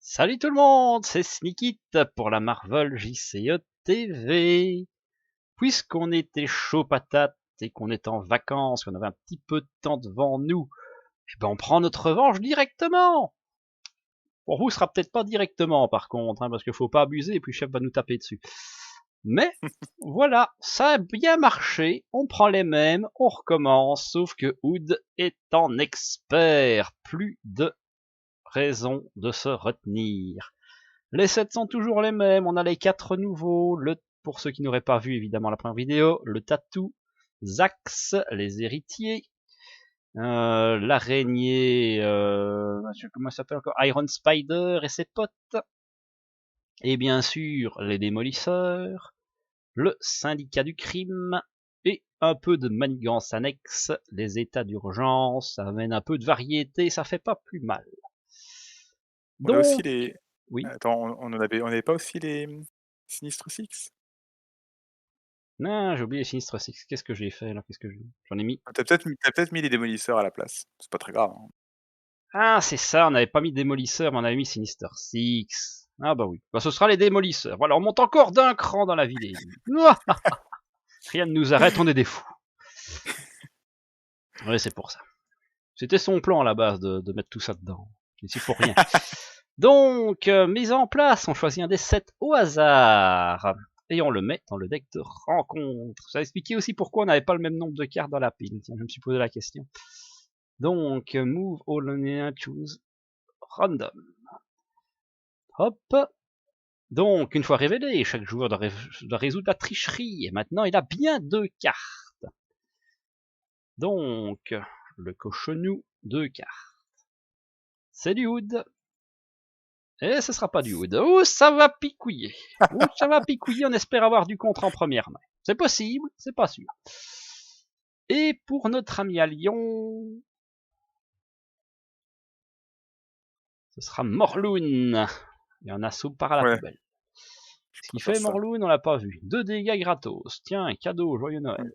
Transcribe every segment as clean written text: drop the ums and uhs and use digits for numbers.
Salut tout le monde, c'est Sneakit pour la Marvel JCE TV. Puisqu'on était chaud patate et qu'on est en vacances, qu'on avait un petit peu de temps devant nous, eh ben on prend notre revanche directement. Pour vous, ce sera peut-être pas directement par contre, parce qu'il faut pas abuser et puis le chef va nous taper dessus. Mais voilà, ça a bien marché, on prend les mêmes, on recommence, sauf que Hood est en expert, plus de raison de se retenir. Les sets sont toujours les mêmes, on a les 4 nouveaux, pour ceux qui n'auraient pas vu évidemment la première vidéo, le tatou, Zax, les héritiers, l'araignée, comment ça s'appelle encore, Iron Spider et ses potes, et bien sûr les démolisseurs, le syndicat du crime, et un peu de manigance annexe, les états d'urgence, ça amène un peu de variété, ça fait pas plus mal. On a aussi Donc, les oui. attends, on avait pas aussi les, Sinistre Six? Non, j'ai oublié Sinistre Six. Qu'est-ce que j'ai fait là? J'en ai mis. Tu peut-être mis les démolisseurs à la place. C'est pas très grave, hein. Ah, c'est ça, on n'avait pas mis Démolisseur, mais on avait mis Sinister Six. Ah bah oui. Bah ce sera les Démolisseurs. Voilà, on monte encore d'un cran dans la ville. Rien ne nous arrête, on est des fous. Ouais, c'est pour ça. C'était son plan à la base de mettre tout ça dedans. Ici pour rien. Donc, mise en place, on choisit un des 7 au hasard. Et on le met dans le deck de rencontre. Ça expliquait aussi pourquoi on n'avait pas le même nombre de cartes dans la pile. Tiens, je me suis posé la question. Donc, move all on choose random. Hop. Donc, une fois révélé, chaque joueur doit résoudre la tricherie. Et maintenant, il a bien 2 cartes. Donc, le cochonou, 2 cartes. C'est du Hood. Et ce sera pas du Hood. Oh, ça va picouiller. Oh, ça va picouiller, on espère avoir du contre en première main. C'est possible, c'est pas sûr. Et pour notre ami à Lyon, ce sera Morloon. Et on assaut par à la Ouais, poubelle. je Ce qui préfère fait ça. Morloon, on l'a pas vu. 2 dégâts gratos. Tiens, un cadeau, joyeux Noël. Mmh.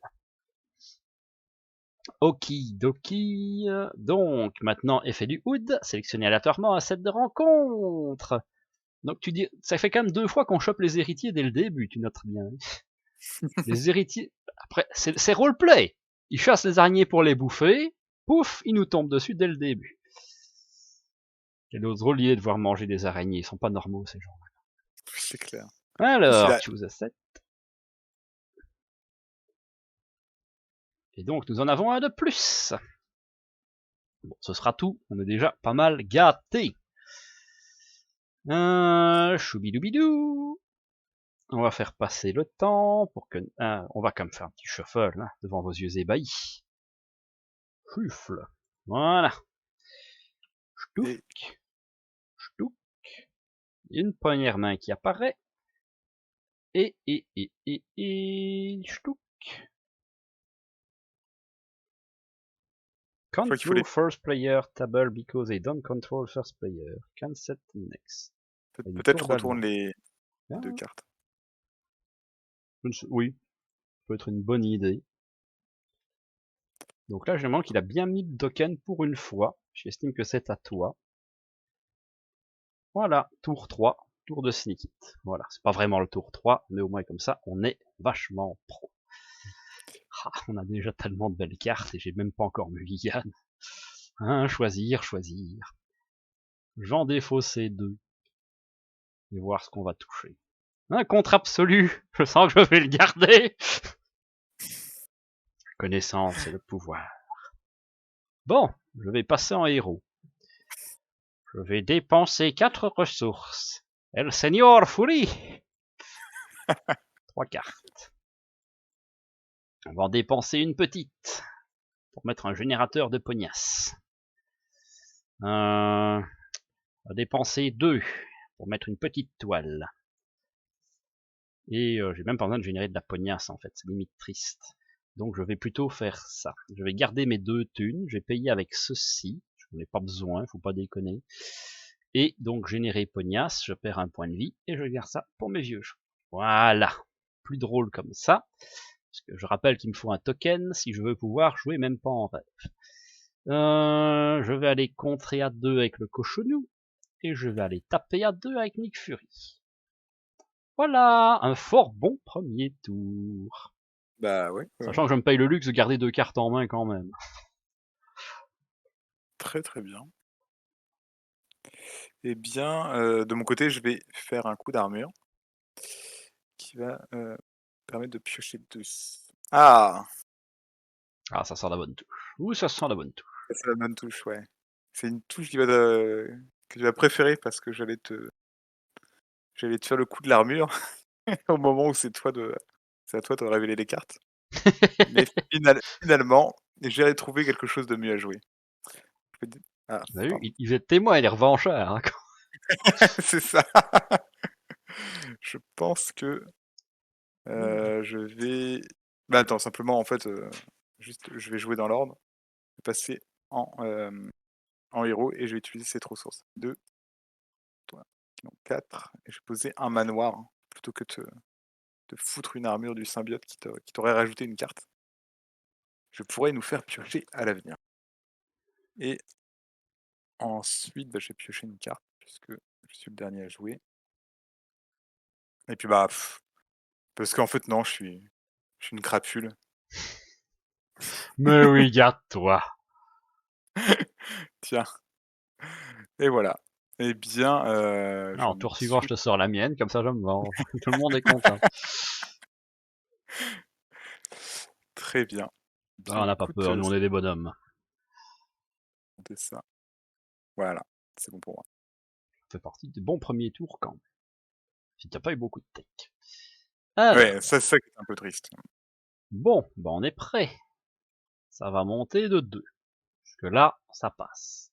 Okidoki. Donc, maintenant, effet du Hood. Sélectionnez aléatoirement un set de rencontre. Donc, tu dis, ça fait quand même 2 fois qu'on chope les héritiers dès le début, tu notes bien. Les héritiers, après, c'est roleplay. Ils chassent les araignées pour les bouffer. Pouf, ils nous tombent dessus dès le début. Quel autre drôle de voir manger des araignées. Ils sont pas normaux, ces gens. C'est clair. Plus il Alors, a choose a set. Et donc, nous en avons un de plus. Bon, ce sera tout. On est déjà pas mal gâtés. Choubidoubidou. On va faire passer le temps pour que... on va quand même faire un petit shuffle hein, devant vos yeux ébahis. Chuffle. Voilà. Ch'touk. et Ch'touk. Une première main qui apparaît. Et ch'touk. je crois qu'il faut les Control first player table because they don't control first player. Can set next. Une tour peut-être retourne d'Alma. les 2 Ah, cartes. oui, peut être une bonne idée. Donc là, je me demande qu'il a bien mis le token pour une fois. J'estime que c'est à toi. Voilà, tour 3, tour de Sneak It. Voilà, c'est pas vraiment le tour 3, mais au moins comme ça, on est vachement pro. Ah, on a déjà tellement de belles cartes et j'ai même pas encore Mulligan. Hein, choisir. J'en défausser 2 et voir ce qu'on va toucher. Un contre absolu, je sens que je vais le garder. La connaissance et le pouvoir. Bon, je vais passer en héros. Je vais dépenser 4 ressources. El Señor Fury. 3 cartes. On va en dépenser une petite pour mettre un générateur de pognasse. On va dépenser 2 pour mettre une petite toile. Et j'ai même pas besoin de générer de la pognasse en fait, c'est limite triste. Donc je vais plutôt faire ça. Je vais garder mes 2 thunes, je vais payer avec ceci. Je n'en ai pas besoin, faut pas déconner. Et donc générer pognasse, je perds un point de vie et je garde ça pour mes vieux jeux. Voilà, plus drôle comme ça. Parce que je rappelle qu'il me faut un token si je veux pouvoir jouer même pas en rêve. Je vais aller contrer à 2 avec le cochonou. et je vais aller taper à 2 avec Nick Fury. Voilà, un fort bon premier tour. Bah ouais. Sachant que je me paye le luxe de garder 2 cartes en main quand même. Très très bien. Eh bien, de mon côté, je vais faire un coup d'armure qui va, permettre de piocher 2. Ah! Ah, ça sent la bonne touche. Ouh, ça sent la bonne touche. Ça, c'est la bonne touche, ouais. C'est une touche qui va de que tu vas préférer parce que j'allais te faire le coup de l'armure au moment où c'est à toi de révéler les cartes. Mais finalement, j'ai trouvé quelque chose de mieux à jouer. Je peux di Ah, Vous avez vu, pardon. il est témoin, il est revanchard. Hein, C'est ça. Je pense que, je vais bah, attends, simplement, en fait, juste, je vais jouer dans l'ordre, passer en héros et je vais utiliser cette ressource. 2, 3, non 4 et je vais poser un manoir plutôt que de foutre une armure du symbiote qui t'aurait rajouté une carte. Je pourrais nous faire piocher à l'avenir et ensuite, bah, je vais piocher une carte puisque je suis le dernier à jouer et puis, bah, parce qu'en fait, non, je suis une crapule. Mais oui, garde-toi. Tiens et voilà. Eh bien, je Alors, vais tour suivant, je ensuite te sors la mienne, comme ça je me venge. Tout le monde est content. très bien. Ah, Bien on n'a pas écoute, peur, nous on est des bonhommes. c'est ça. Voilà, c'est bon pour moi. Ça fait partie des bons premiers tours quand même. Si t'as pas eu beaucoup de tech. Ouais, Alors, ça, c'est ça qui est un peu triste. bon, bah on est prêt. Ça va monter de 2. Jusque là, ça passe.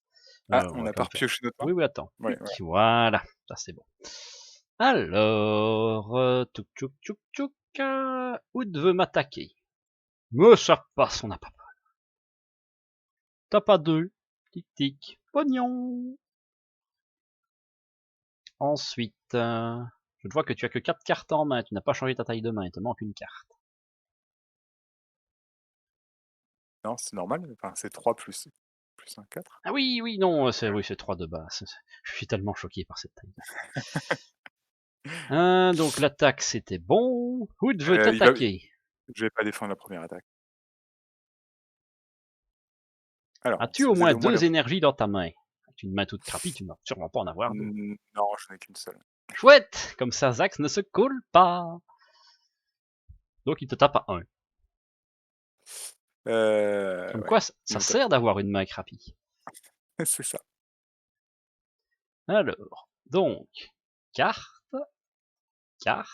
Ah, On on va n'a quand pas même faire. repioché notre main? Oui, oui, attends. Ouais, ouais. Voilà, ça c'est bon. Alors, tchouk tchouk tchouk tchouk, Oud veut m'attaquer. Mais ça passe, on n'a pas peur. T'as pas 2. Tic tic, pognon. Ensuite, je te vois que tu as que 4 cartes en main, tu n'as pas changé ta taille de main, il te manque une carte. Non, c'est normal, enfin, c'est 3 plus un 4. Ah oui, oui, non, c'est 3 de base. Je suis tellement choqué par cette taille. Donc l'attaque c'était bon. Hood veut Il va t'attaquer. je vais pas défendre la première attaque. Alors, As-tu si au vous aidez moins au moins le 2 énergies dans ta main? Avec une main toute crapie, tu ne vas sûrement pas en avoir 2. non, je n'ai qu'une seule. Chouette! Comme ça, Zax ne se coule pas. Donc il te tape à 1. Comme Ouais, quoi, il ça me tape. sert d'avoir une main crapie. C'est ça. Alors, donc, carte, carte,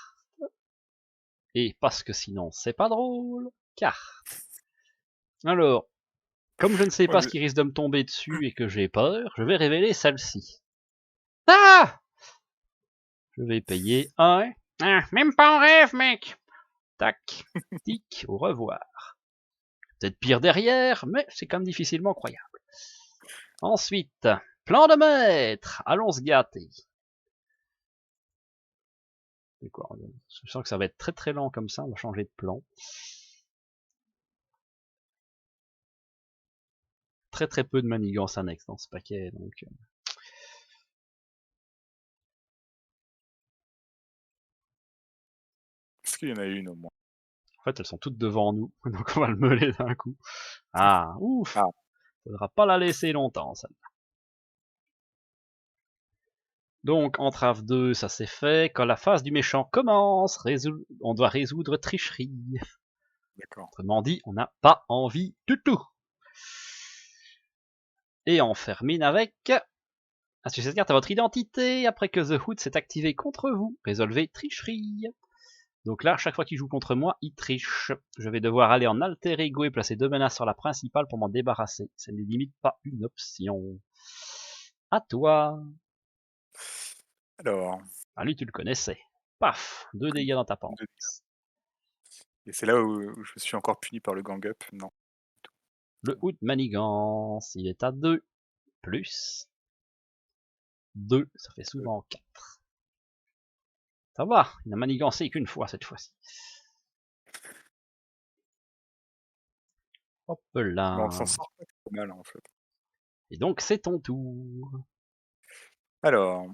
et parce que sinon c'est pas drôle, carte. Alors, comme je ne sais Ouais, pas mais ce qui risque de me tomber dessus et que j'ai peur, je vais révéler celle-ci. Ah! Je vais payer 1. Ah, même pas en rêve, mec. Tac, tic, au revoir. Peut-être pire derrière, mais c'est quand même difficilement croyable. Ensuite, plan de maître. Allons se gâter. C'est quoi? Je sens que ça va être très très lent comme ça, on va changer de plan. Très très peu de manigances annexes dans ce paquet, donc... est-ce qu'il y en a une au moins? En fait, elles sont toutes devant nous, donc on va le meuler d'un coup. Ah, ouf! Ah, Faudra pas la laisser longtemps, ça. Donc, entrave 2, ça c'est fait. Quand la phase du méchant commence, on doit résoudre tricherie. d'accord. Autrement dit, on n'a pas envie du tout. Et on termine avec... Associez cette carte à votre identité après que The Hood s'est activé contre vous. Résolvez tricherie. Donc là, chaque fois qu'il joue contre moi, il triche. Je vais devoir aller en alter ego et placer 2 menaces sur la principale pour m'en débarrasser. Ça n'est limite pas une option. À toi. Alors, Ah, lui, tu le connaissais. Paf, 2 dégâts dans ta 2 dégâts panse. et c'est là où je me suis encore puni par le gang up. Non. Le Hood manigance, il est à 2. Plus 2, ça fait souvent 4. Ça va, il n'a manigancé qu'une fois cette fois-ci. Hop Bon, on là. s'en sort pas trop mal, en fait. Et donc c'est ton tour. Alors,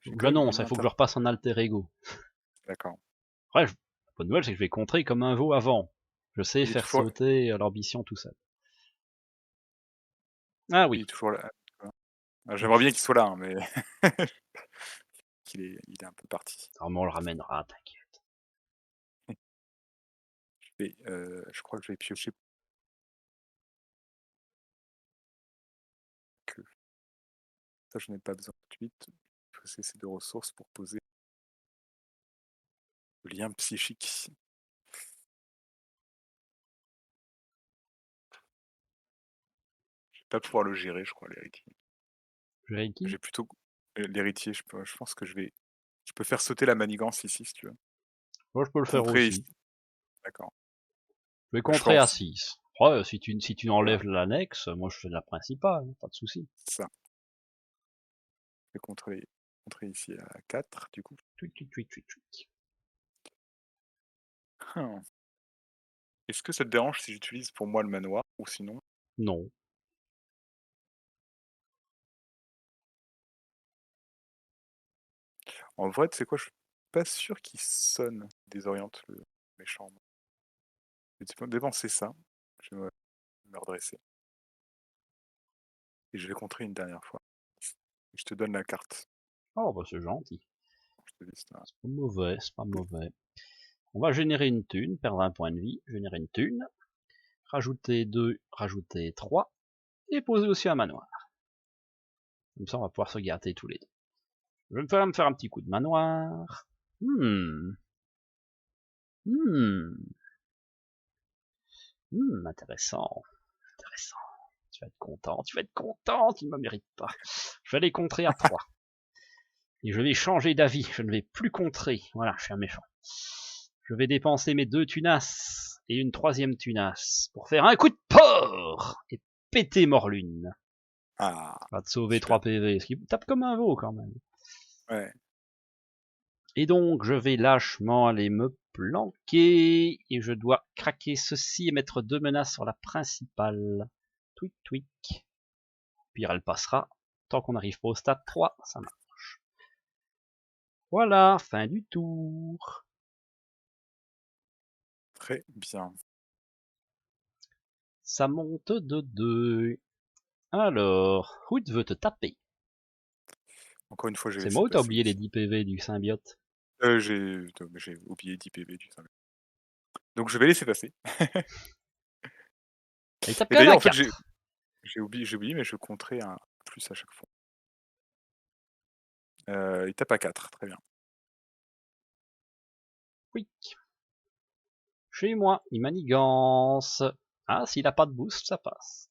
j'ai Donc quand même j'annonce, une il faut que inter je repasse en alter ego. d'accord. Après, la bonne nouvelle, c'est que je vais contrer comme un veau avant. Je sais Il est faire toujours sauter l'ambition tout seul. Ah il oui. est toujours là. Donc, J'aimerais bien qu'il soit là, hein, mais il est un peu parti. on le ramènera, t'inquiète. Je crois que je vais piocher que ça, je n'ai pas besoin tout de suite. Il faut cesser de ressources pour poser le lien psychique. Je vais pas pouvoir le gérer, je crois, l'héritier. Je vais qui? J'ai plutôt l'héritier, je pense que je peux faire sauter la manigance ici, si tu veux. Moi, je peux le faire Contrer ici, aussi. d'accord. Je vais Je contrer à pense, 6. Après, si tu voilà, enlèves l'annexe, moi je fais la principale, pas de souci. c'est ça. Je vais contrer ici à 4 du coup. Twic, twic, twic, twic, twic. Hein. Est-ce que ça te dérange si j'utilise pour moi le manoir ou sinon Non. en vrai, tu sais quoi? Je suis pas sûr qu'il sonne, désoriente le méchant. Je vais dépenser ça, je vais me redresser et je vais contrer une dernière fois. Je te donne la carte. Oh, bah c'est gentil. Je te dis ça. C'est pas mauvais, c'est pas mauvais. On va générer une thune, perdre un point de vie, générer une thune, rajouter 2, rajouter 3, et poser aussi un manoir. Comme ça, on va pouvoir se gâter tous les deux. Je vais me faire un petit coup de manoir. Hmm. Hmm. Intéressant. Intéressant. Tu vas être content, tu vas être content, tu ne me mérites pas. Je vais les contrer à 3. Et je vais changer d'avis, je ne vais plus contrer. Voilà, je suis un méchant. Je vais dépenser mes 2 tunas et une 3e tunas pour faire un coup de porc et péter Morlune. Ah, Va te sauver super. 3 PV, ce qui tape comme un veau quand même. Ouais. Et donc, je vais lâchement aller me planquer, et je dois craquer ceci et mettre 2 menaces sur la principale. Tweak, tweak. Puis elle passera. Tant qu'on n'arrive pas au stade 3, ça marche. Voilà, fin du tour. Très bien. Ça monte de 2. Alors, Hood veut te taper. Encore une fois, j'ai C'est laissé moi ou t'as passer oublié les ici. 10 PV du symbiote? J'ai oublié 10 PV du truc. Donc je vais laisser passer. Il tape Et quand même d'ailleurs, à en fait, j'ai 4. j'ai oublié, mais je compterai un plus à chaque fois. Il tape à 4, très bien. Oui. Chez moi, il manigance. Ah, s'il a pas de boost, ça passe.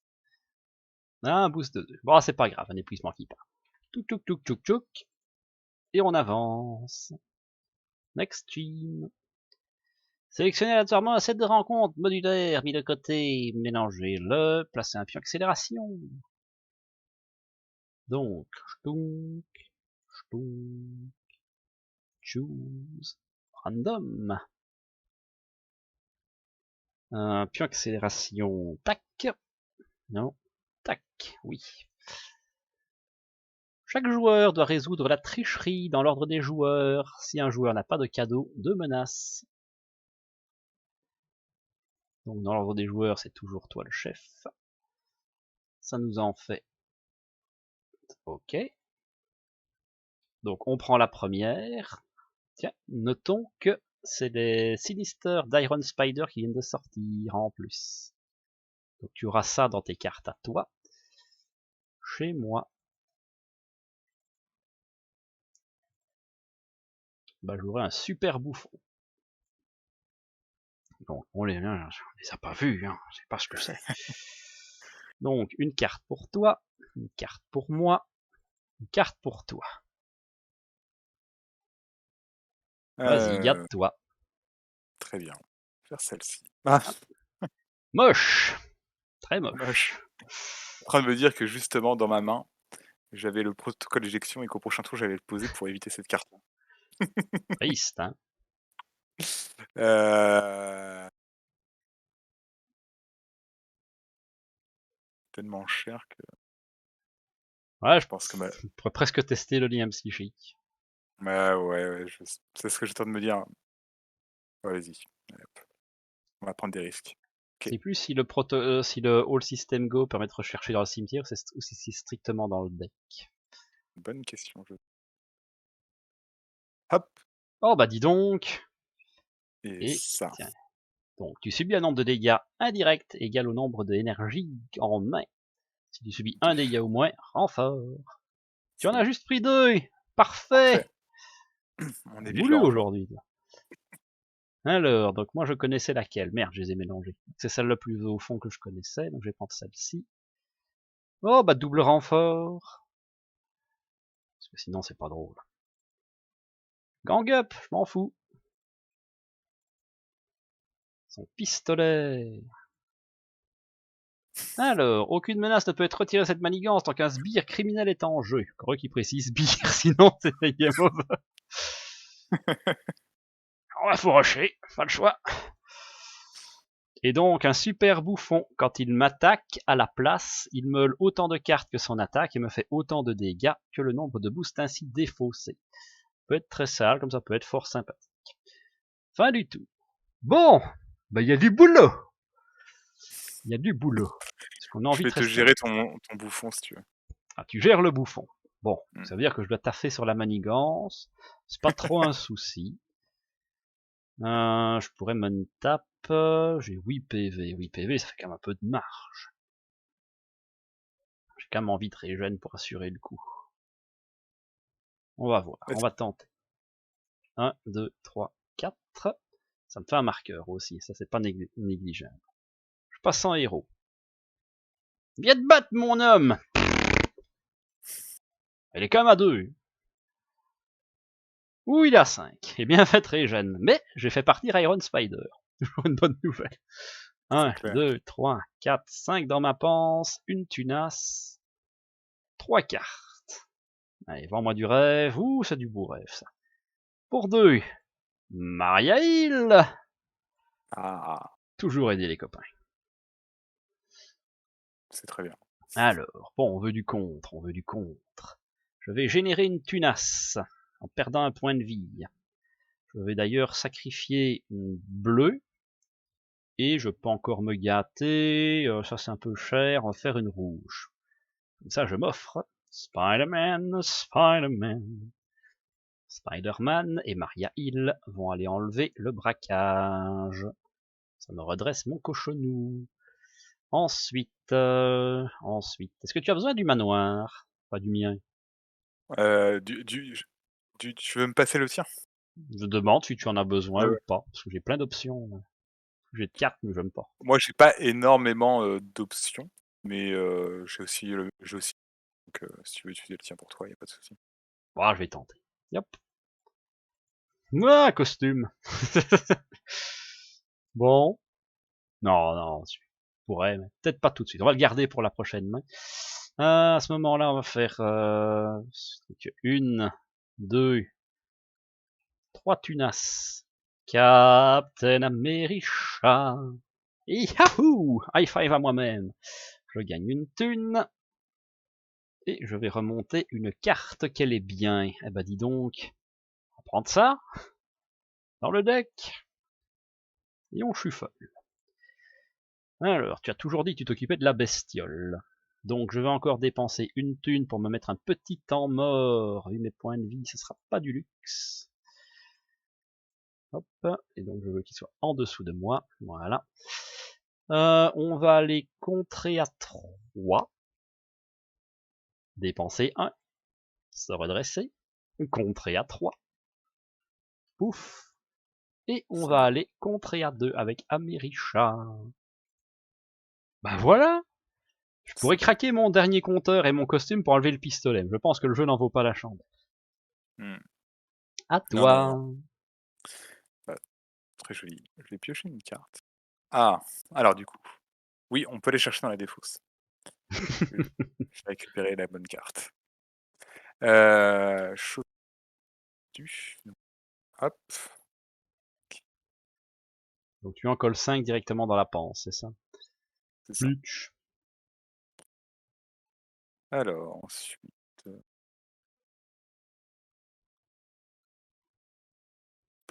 Ah, un boost de 2. Bon, c'est pas grave, un épuisement qui part. Touk touk touk touk touk. Et on avance. Next team. Sélectionnez aléatoirement un set de rencontres modulaires mis de côté. Mélangez-le. Placez un pion accélération. Donc, ch'tounk, ch'tounk, choose, random. Un pion accélération, tac. Non, tac, oui. Chaque joueur doit résoudre la tricherie dans l'ordre des joueurs. Si un joueur n'a pas de cadeau, 2 menaces. Donc dans l'ordre des joueurs, c'est toujours toi le chef. Ça nous en fait. Ok. Donc on prend la première. Tiens, notons que c'est les Sinister d'Iron Spider qui viennent de sortir en plus. Donc tu auras ça dans tes cartes à toi. Chez moi, bah j'aurai un super bouffon. Donc on les a pas vus, hein, je sais pas ce que c'est. Donc une carte pour toi, une carte pour moi, une carte pour toi. Vas-y, Heu, garde-toi. Très bien. Faire celle-ci. Ah, Moche, très moche. moche. En train de me dire que justement dans ma main, j'avais le protocole d'éjection et qu'au prochain tour, j'allais le poser pour éviter cette carte-là. Triste, hein. Heu, Tellement cher que Ouais, Je pense que je pourrais presque tester le lien psychique. ouais, c'est ce que j'étais en train de me dire. Vas-y, allez hop, on va prendre des risques. Je sais plus si si le All System Go permet de rechercher dans le cimetière ou si c'est strictement dans le deck. Bonne question. Hop, Oh bah dis donc. et Et ça. tiens. Donc tu subis un nombre de dégâts indirect égal au nombre d'énergie en main. Si tu subis un dégât ou moins, renfort. Tu en as juste pris 2. Parfait. Parfait. On est Voulu vigilant aujourd'hui. aujourd'hui. Alors, donc moi je connaissais laquelle? Merde, je les ai mélangés. C'est celle la plus au fond que je connaissais, donc je vais prendre celle-ci. Oh bah double renfort. Parce que sinon c'est pas drôle. Gang up, je m'en fous. Son pistolet. Alors, aucune menace ne peut être retirée de cette manigance tant qu'un sbire criminel est en jeu. Heureux qu'il précise sbire, sinon c'est game over. On va faut rusher, pas le choix. Et donc, un super bouffon, quand il m'attaque à la place, il meule autant de cartes que son attaque et me fait autant de dégâts que le nombre de boosts ainsi défaussés. Peut être très sale, comme ça peut être fort sympathique. Fin du tout. Bon, bah il y a du boulot. Il y a du boulot. Parce qu'on a Je envie de vais te rester. gérer ton bouffon si tu veux. Ah, tu gères le bouffon. Bon, Hmm. ça veut dire que je dois taffer sur la manigance. C'est pas trop un souci. Je pourrais me tape. J'ai 8 PV. 8 PV, ça fait quand même un peu de marge. J'ai quand même envie de régène pour assurer le coup. On va voir, on va tenter. 1, 2, 3, 4. Ça me fait un marqueur aussi, ça c'est pas négligeable. Je passe en héros. Viens te battre, mon homme! Elle est quand même à 2. Ouh, il est à 5. Et bien fait, régène. Mais j'ai fait partir Iron Spider. Toujours une bonne nouvelle. C'est 1, clair. 2, 3, 4, 5 dans ma panse, une tunasse, 3 cartes. Allez, vends-moi du rêve. Ouh, c'est du beau rêve, ça. Pour 2, Maria Hill. Ah, Toujours aider les copains. c'est très bien. Alors, bon, on veut du contre, on veut du contre. Je vais générer une tunasse en perdant un point de vie. Je vais d'ailleurs sacrifier une bleue. Et je peux encore me gâter. Ça c'est un peu cher, on va faire une rouge. Comme ça je m'offre Spider-Man, Spider-Man. Spider-Man et Maria Hill vont aller enlever le braquage. Ça me redresse mon cochonou. Ensuite, est-ce que tu as besoin du manoir? Pas du mien. Euh, du, du, tu veux me passer le tien? Je demande si tu en as besoin Ouais, ou ouais. pas, parce que j'ai plein d'options. J'ai de cartes, mais j'aime pas. Moi, j'ai pas énormément d'options, mais j'ai aussi. Donc, si tu veux utiliser le tien pour toi, il n'y a pas de souci. Bon, je vais tenter. Yep. Ah, costume. Bon. Non, non, je pourrais, mais peut-être pas tout de suite. On va le garder pour la prochaine main. À ce moment-là, on va faire une, deux, trois tunas. Captain America. Yahoo! High five à moi-même. Je gagne une thune. Et je vais remonter une carte qu'elle est bien. Eh ben dis donc, on va prendre ça dans le deck. Et on shuffle. Alors, tu as toujours dit que tu t'occupais de la bestiole. Donc je vais encore dépenser une thune pour me mettre un petit temps mort. Vu mes points de vie, ce sera pas du luxe. Hop, et donc je veux qu'il soit en dessous de moi. Voilà. On va aller contrer à 3. Dépenser 1. Se redresser. Contrer à 3. Pouf. Et on va aller contrer à 2 avec Americha. Ben voilà. Je pourrais craquer mon dernier compteur et mon costume pour enlever le pistolet. Je pense que le jeu n'en vaut pas la chandelle. À Non, non, non. toi. Pas très joli. Je vais piocher une carte. Ah, alors du coup, oui, on peut aller chercher dans la défausse. Je vais récupérer la bonne carte. Chose du. Hop. Donc tu en colles 5 directement dans la panse, c'est ça? C'est ça. Plutch. Alors, ensuite.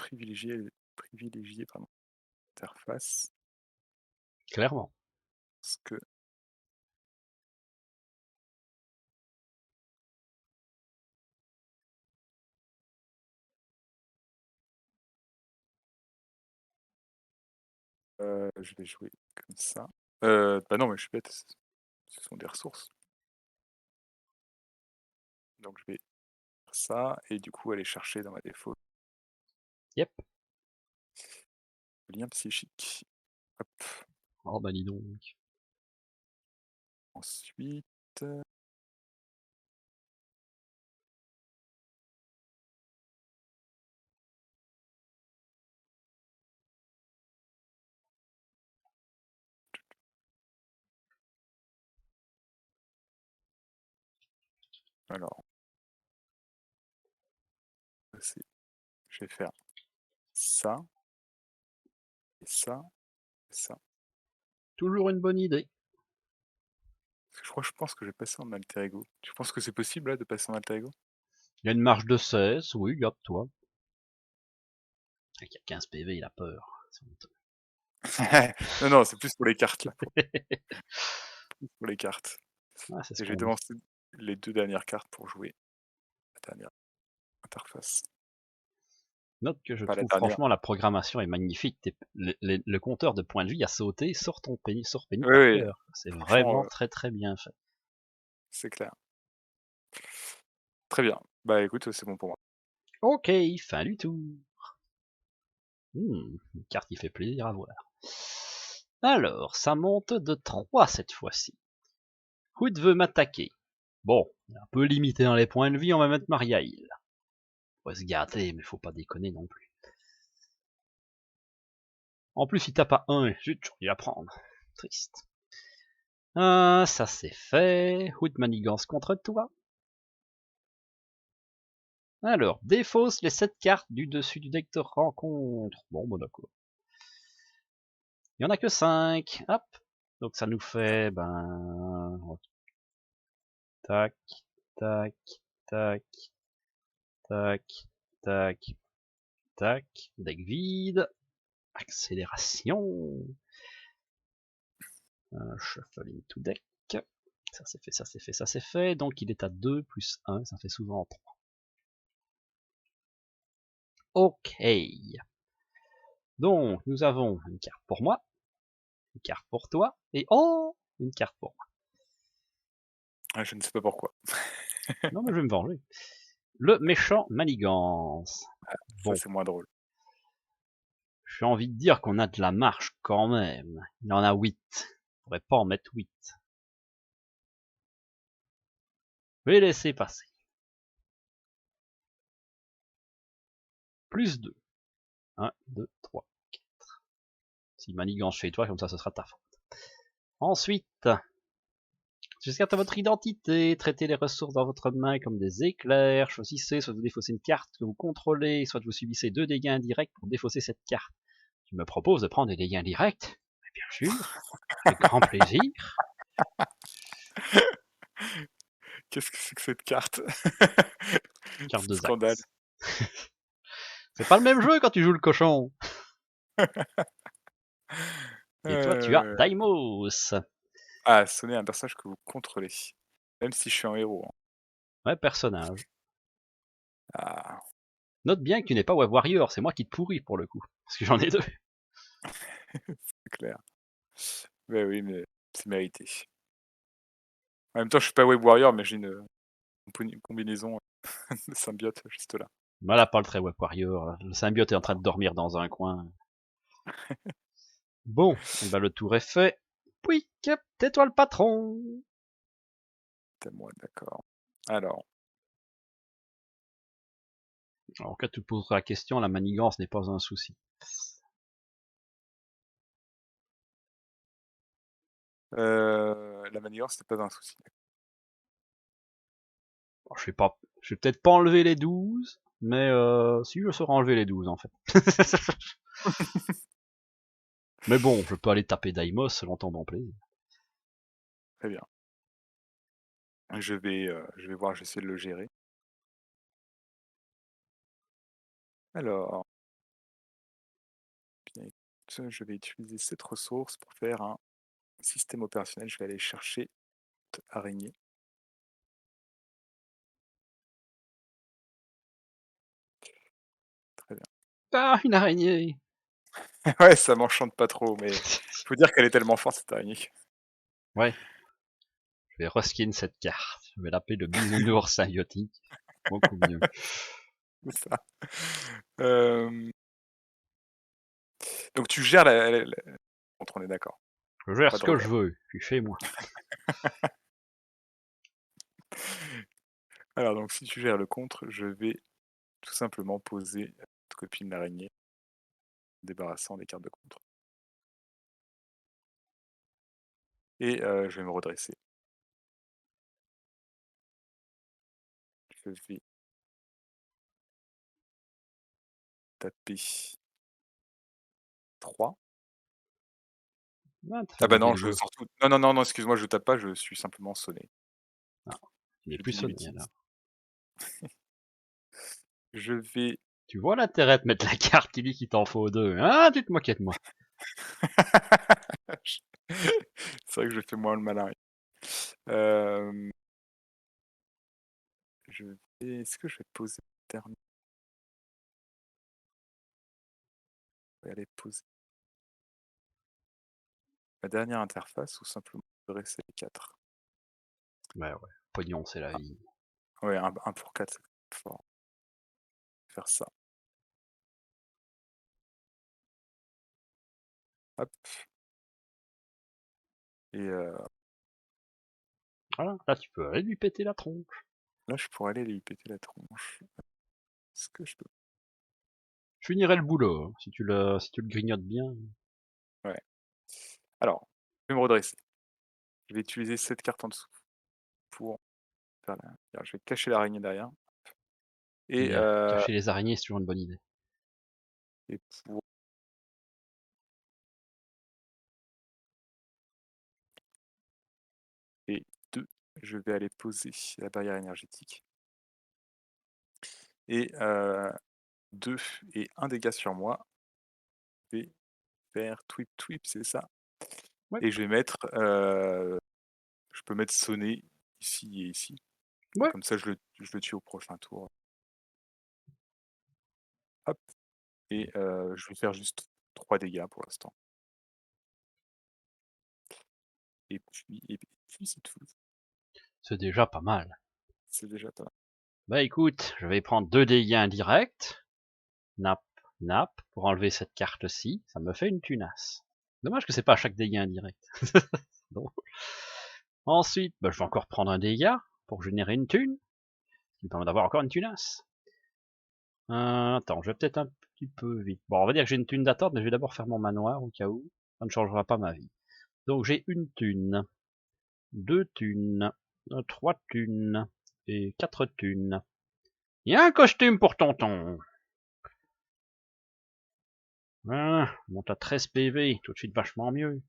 privilégier pardon, l'interface Clairement. parce que je vais jouer comme ça. Bah non, mais je suis bête, ce sont des ressources. Donc je vais faire ça et du coup aller chercher dans ma défaut Yep. le lien psychique. Hop, Oh bah dis donc. ensuite, alors, c'est je vais faire ça et ça et ça. Toujours une bonne idée. Parce que je pense que je vais passer en alter ego. Tu penses que c'est possible là de passer en alter ego? Il y a une marge de 16, oui, garde-toi. Il y a 15 PV, il a peur. Non, non, c'est plus pour les cartes là, pour les cartes. Ouais, c'est ce Et je vais qu'on dit. devancer les 2 dernières cartes pour jouer la dernière interface. Note que je Pas la trouve dernière. franchement la programmation est magnifique. Le compteur de points de vie a sauté sur ton penny, sur penny Oui, oui, marker. C'est franchement, vraiment très très bien fait. c'est clair. Très bien. Bah écoute, c'est bon pour moi. Ok, fin du tour. Une carte qui fait plaisir à voir. Alors, ça monte de 3 cette fois-ci. Hood veut m'attaquer. Bon, un peu limité dans les points de vie, on va mettre Mariaïl. On pourrait se gâter, mais faut pas déconner non plus. En plus, il tape à 1, zut, j'aurais dû la prendre. Triste. Ça c'est fait. Hood manigance contre toi. Alors, défausse les 7 cartes du dessus du deck de rencontre. Bon, d'accord. Il y en a que 5. Hop. Donc ça nous fait, tac, tac, tac, tac, tac, tac. Deck vide. Accélération. Shuffling to deck. Ça c'est fait, ça c'est fait, ça c'est fait. Donc il est à 2 plus 1, ça fait souvent 3. Ok. Donc nous avons une carte pour moi, une carte pour toi, et oh, une carte pour moi. Ah, je ne sais pas pourquoi. Non mais je vais me venger. Le méchant manigance. Ça, Bon, c'est moins drôle. j'ai envie de dire qu'on a de la marge quand même. Il en a 8. On pourrait pas en mettre 8. Je vais laisser passer. Plus 2. 1, 2, 3, 4. Si manigance chez toi, comme ça, ce sera ta faute. Ensuite, jusqu'à votre identité, traitez les ressources dans votre main comme des éclairs, choisissez, soit vous défaussez une carte que vous contrôlez, soit vous subissez 2 dégâts indirects pour défausser cette carte. Tu me proposes de prendre des dégâts indirects? Mais bien sûr, avec grand plaisir. Qu'est-ce que c'est que cette carte? Carte de Scandale. Zax. C'est pas le même jeu quand tu joues le cochon. Et toi, tu as Heu, Daimos. ah, sonner un personnage que vous contrôlez. Même si je suis un héros, hein. Ouais, personnage. Ah, Note bien que tu n'es pas Web Warrior, c'est moi qui te pourris pour le coup. Parce que j'en ai 2. c'est clair. Beh oui, mais c'est mérité. En même temps, je suis pas web warrior, mais j'ai une combinaison de symbiote juste là. Voilà, pas le très Web Warrior. Le symbiote est en train de dormir dans un coin. Bon, et ben le tour est fait. Pouic, tais-toi le patron. C'est à moi, d'accord. Alors, Alors, quand tu te poseras la question, la manigance n'est pas un souci. la manigance, c'était pas un souci. Alors, je vais peut-être pas enlever les 12, mais si je saurais enlever les 12 en fait. Mais bon, je peux aller taper Daimos selon ton bon plaisir. Très bien. Je vais voir, je vais essayer de le gérer. Alors je vais utiliser cette ressource pour faire un système opérationnel. Je vais aller chercher araignée. Très bien. Ah, une araignée! Ouais, ça m'enchante pas trop, mais faut dire qu'elle est tellement forte cette araignée. Ouais, je vais reskin cette carte. Je vais l'appeler le bisounours symbiotique. Beaucoup mieux. C'est ça. Donc tu gères la contre, on est d'accord? Je gère Pas ce de que je revers. veux, puis fais-moi. Alors donc si tu gères le contre, je vais tout simplement poser notre copine l'araignée, débarrassant des cartes de contre. Et je vais me redresser. Je vais taper 3. Ah, tu Ah fais bah baguer non, le je mot. surtout non, non, non, non, excuse-moi, je tape pas, je suis simplement sonné. Ah, il n'est Je plus dis des sonné alors. bêtises. Je vais Tu vois l'intérêt de mettre la carte qui dit qu'il t'en faut 2. Ah, tu te moquais de moi. c'est vrai que je fais moins le malin. Hem, je vais est-ce que je vais poser le dernier? Je vais aller poser la dernière interface ou simplement dresser les 4. Ouais, ouais. Pognon, c'est la Ah, vie. ouais, un pour 4, c'est fort. Faire ça. Hop et Voilà, là tu peux aller lui péter la tronche. là, je pourrais aller lui péter la tronche. Est-ce que je peux? Je finirai le boulot, hein, si tu le grignotes bien. Ouais. Alors, je vais me redresser. Je vais utiliser cette carte en dessous pour faire la alors je vais cacher l'araignée derrière et Yeah. Cacher les araignées, c'est toujours une bonne idée. et pour et 2, je vais aller poser la barrière énergétique et 2 et 1 dégât sur moi. Je vais faire twip twip, c'est ça? Ouais, Et je vais mettre, je peux mettre sonner ici et ici et ouais. comme ça je le tue au prochain tour. Hop et je vais faire juste 3 dégâts pour l'instant et puis c'est tout. C'est déjà pas mal. C'est déjà pas mal. Bah écoute, je vais prendre 2 dégâts indirects. Nap, nap, pour enlever cette carte-ci. Ça me fait une tunasse. Dommage que c'est pas à chaque dégât indirect. Donc, ensuite, bah, je vais encore prendre un dégât pour générer une thune, qui me permet d'avoir encore une tunasse. Attends, je vais peut-être un petit peu vite. Bon, on va dire que j'ai une thune d'attente, mais je vais d'abord faire mon manoir au cas où. Ça ne changera pas ma vie. Donc j'ai une thune, 2 thunes, 3 thunes et 4 thunes. Il y a un costume pour tonton. Monte à 13 PV, tout de suite vachement mieux.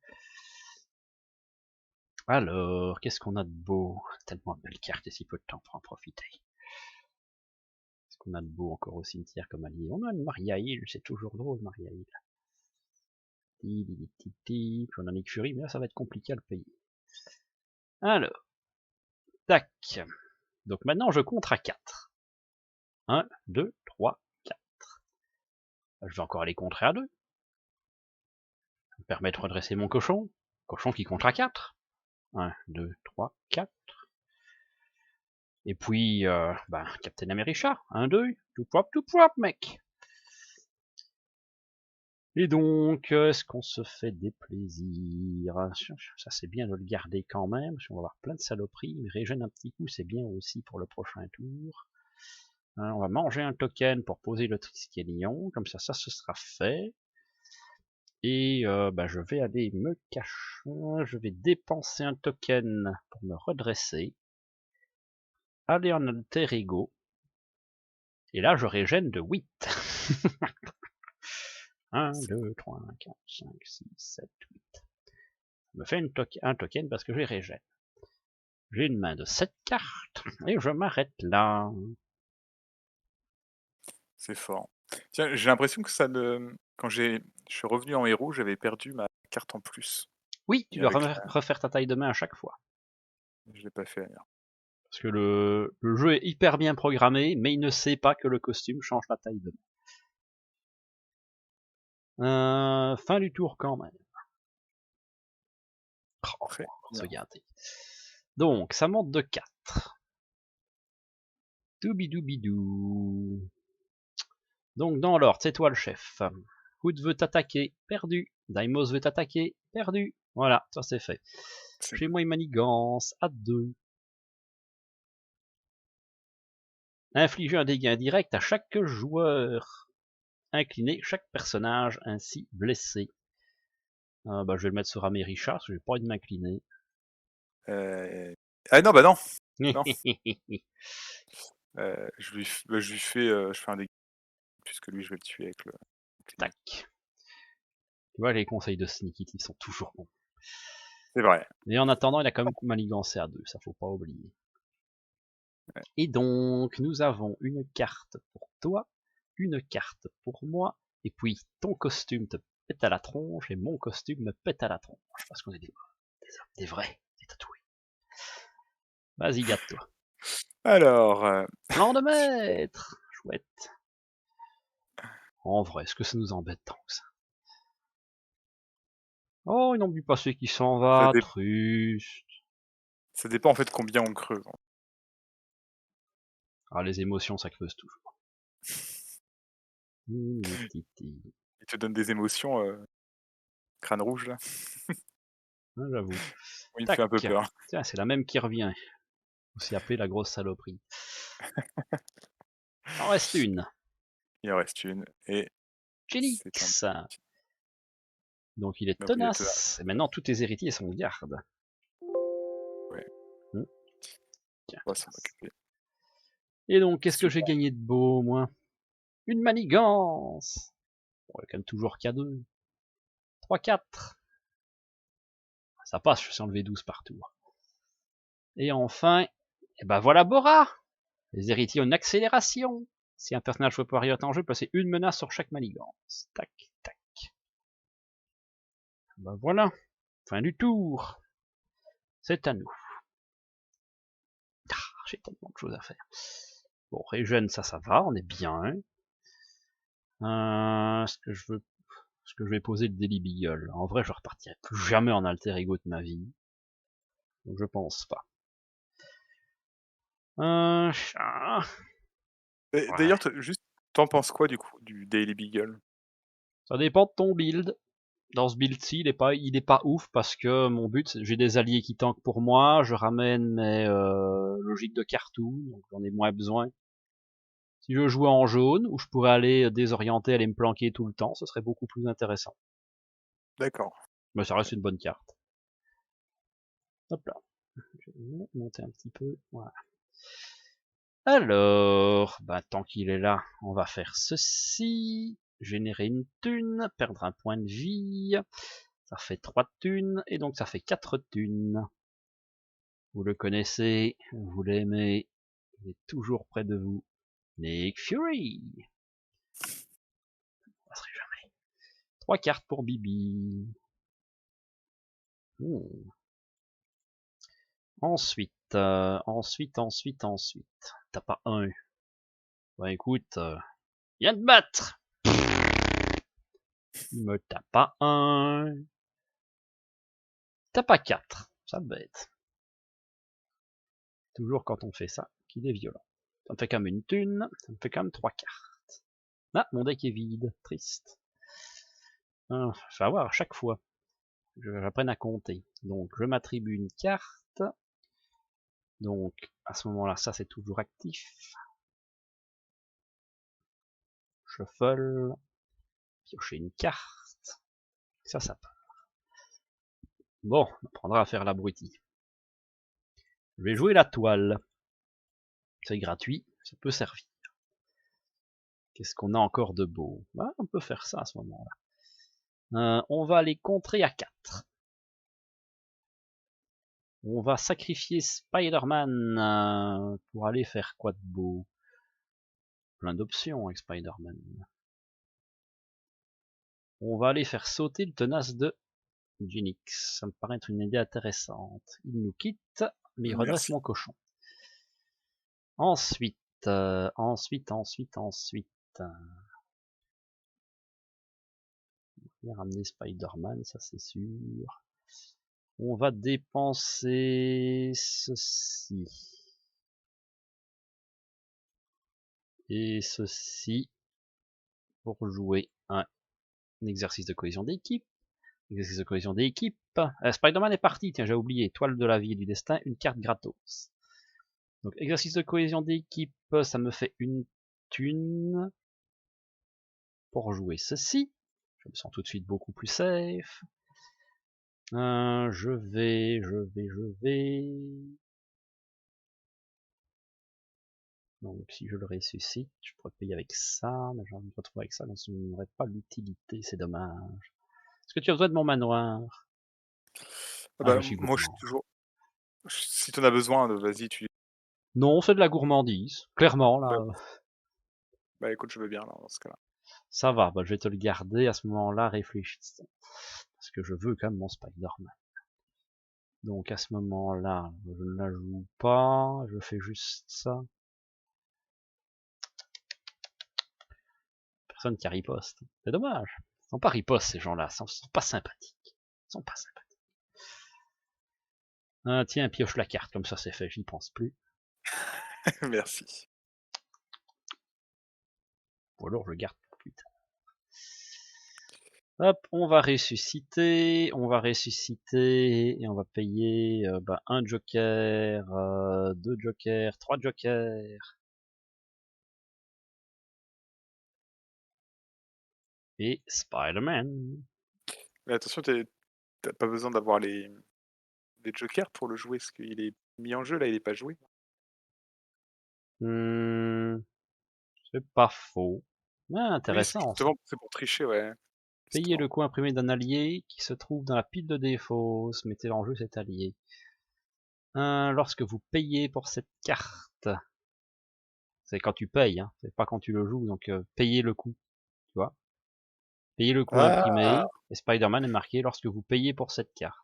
Alors, qu'est-ce qu'on a de beau? Tellement de belles cartes et si peu de temps pour en profiter. Qu'est-ce qu'on a de beau encore au cimetière comme allié? On a une Maria-Hill, c'est toujours drôle, Maria-Hill. Puis on a Nick Fury, mais là ça va être compliqué à le payer. Alors, tac. Donc maintenant je compte à 4. 1, 2, 3, 4. Je vais encore aller compter à 2. Ça me permet de redresser mon cochon. Cochon qui compte à 4. 1, 2, 3, 4. Et puis, Captain America. 1, 2. Tout pop, mec. Et donc, est-ce qu'on se fait des plaisirs? Ça, c'est bien de le garder quand même, parce qu'on va avoir plein de saloperies, mais régène un petit coup, c'est bien aussi pour le prochain tour. On va manger un token pour poser le Triskelion, comme ça ce sera fait. Et je vais aller me cacher, je vais dépenser un token pour me redresser. Aller en alter ego. Et là, je régène de 8. 1, 2, 3, 4, 5, 6, 7, 8. Ça me fait un token parce que je régène. J'ai une main de 7 cartes et je m'arrête là. C'est fort. Tiens, j'ai l'impression que ça ne quand j'ai Je suis revenu en héros, j'avais perdu ma carte en plus. Oui, tu Et dois avec refaire ta taille de main à chaque fois. je l'ai pas fait d'ailleurs. Parce que le jeu est hyper bien programmé, mais il ne sait pas que le costume change la taille de main. Fin du tour quand même. Oh, Très on va bien. se gâter. Donc, ça monte de 4. Doubidou. Donc, dans l'ordre, c'est toi le chef. Hood veut t'attaquer, perdu. Daimos veut t'attaquer, perdu. Voilà, ça c'est fait. Chez moi, il manigance à 2. Infliger un dégât indirect à chaque joueur. Incliner chaque personnage ainsi blessé. Je vais le mettre sur Americha, parce que j'ai pas envie de m'incliner. Ah non, bah non! Non. Je lui fais, je fais un dégât, puisque lui, je vais le tuer avec le Tac. Tu vois, les conseils de Sneaky ils sont toujours bons. c'est vrai. Mais en attendant, il a quand même manigancé à 2, ça faut pas oublier. Ouais. Et donc, nous avons une carte pour toi, une carte pour moi, et puis ton costume te pète à la tronche, et mon costume me pète à la tronche, parce qu'on est des vrais, des tatoués. Vas-y, gâte-toi. Alors, Plan de maître. Chouette. En vrai, est-ce que ça nous embête tant que ça? Oh, ils n'ont plus passé qui s'en ça va, dé triste. ça dépend en fait combien on creuse. Ah, les émotions, ça creuse toujours. Il te donne des émotions, crâne rouge là. Ah, j'avoue. Oui, il me fait Tac. un peu peur. Tiens, c'est la même qui revient. Aussi appelée la grosse saloperie. Il en reste une. Il en reste une et c'est un Genix. Donc il est donc il est tenace. Et maintenant, tous tes héritiers sont garde. ouais, Hmm. Tiens, on va s'en tenace. occuper. Et donc, qu'est-ce que j'ai Super. gagné de beau, moi? Une manigance. Bon, il y a quand même toujours K2. 3-4. Ça passe, je suis enlevé 12 par tour. Et enfin, et ben voilà Bora. Les héritiers ont une accélération. Si un personnage soit parier en jeu, placez une menace sur chaque manigance. Tac, tac. Ben voilà. Fin du tour. C'est à nous. Ah, j'ai tellement de choses à faire. Bon, Regen, ça va, on est bien. Est-ce que je vais poser le Daily Beagle? En vrai, je repartirai plus jamais en alter ego de ma vie. Donc je pense pas. Ah, ouais. D'ailleurs, juste, t'en penses quoi du coup du Daily Beagle? Ça dépend de ton build. Dans ce build-ci, il est pas ouf parce que mon but, j'ai des alliés qui tankent pour moi, je ramène mes logiques de cartoon, donc j'en ai moins besoin. Si je jouais en jaune, où je pourrais aller désorienter, aller me planquer tout le temps, ce serait beaucoup plus intéressant. D'accord. Mais ça reste une bonne carte. Hop là. Je vais monter un petit peu. Voilà. Alors, tant qu'il est là, on va faire ceci. Générer une thune, perdre un point de vie. Ça fait 3 thunes, et donc ça fait 4 thunes. Vous le connaissez, vous l'aimez, il est toujours près de vous. Nick Fury. On ne passerait jamais. 3 cartes pour Bibi. Ensuite. T'as pas un. Bah écoute, viens te battre. Me t'as pas un. T'as pas 4. Ça bête. Toujours quand on fait ça, qu'il est violent. Ça me fait quand même une thune, ça me fait quand même 3 cartes. Ah, mon deck est vide, triste. Je vais avoir à chaque fois. J'apprenne à compter. Donc je m'attribue une carte. Donc à ce moment-là, ça c'est toujours actif. Shuffle. Piocher une carte. Ça part. Bon, on apprendra à faire l'abruti. Je vais jouer la toile. C'est gratuit, ça peut servir. Qu'est-ce qu'on a encore de beau? On peut faire ça à ce moment-là. On va aller contrer à 4. On va sacrifier Spider-Man pour aller faire quoi de beau? Plein d'options avec Spider-Man. On va aller faire sauter le tenace de Genix. Ça me paraît être une idée intéressante. Il nous quitte, mais il redresse Merci. mon cochon. Ensuite. Ensuite. On va ramener Spider-Man, ça c'est sûr. On va dépenser ceci. Et ceci pour jouer un exercice de cohésion d'équipe. Exercice de cohésion d'équipe. Spider-Man est parti, tiens, j'ai oublié. Toile de la vie et du destin, une carte gratos. Donc, exercice de cohésion d'équipe, ça me fait une thune pour jouer ceci. Je me sens tout de suite beaucoup plus safe. Je vais. Donc, si je le ressuscite, je pourrais payer avec ça, mais j'ai envie de me retrouver avec ça, donc ça n'aurait pas l'utilité, c'est dommage. Est-ce que tu as besoin de mon manoir? Ah Ah, bah, je suis moi, je suis gourmand. toujours. Si t'en as besoin, vas-y, tu. Non, c'est de la gourmandise. Clairement, Bah, là, bah, écoute, je veux bien, là, dans ce cas-là. ça va. Bah, je vais te le garder à ce moment-là, réfléchissant. Parce que je veux quand même mon Spider-Man. Donc, à ce moment-là, je ne la joue pas. Je fais juste ça. Personne qui riposte. C'est dommage. Ils sont pas ripostes, ces gens-là. Ils sont pas sympathiques. Ils sont pas sympathiques. Ah, tiens, pioche la carte. Comme ça, c'est fait. J'y pense plus. Merci. Ou alors, je garde pour plus tard. Hop, on va ressusciter, et on va payer un joker, deux jokers, trois jokers. Et Spider-Man. Mais attention, t'as pas besoin d'avoir les jokers pour le jouer, parce qu'il est mis en jeu, là, il est pas joué. C'est pas faux. Ah, Oui, c'est intéressant ça. justement c'est pour tricher, ouais. Payer Histoire. le coût imprimé d'un allié qui se trouve dans la pile de défauts. Mettez en jeu cet allié. Lorsque vous payez pour cette carte, c'est quand tu payes, hein, c'est pas quand tu le joues, donc payez le coût, tu vois. Payez le coût Ah! imprimé, et Spider-Man est marqué lorsque vous payez pour cette carte.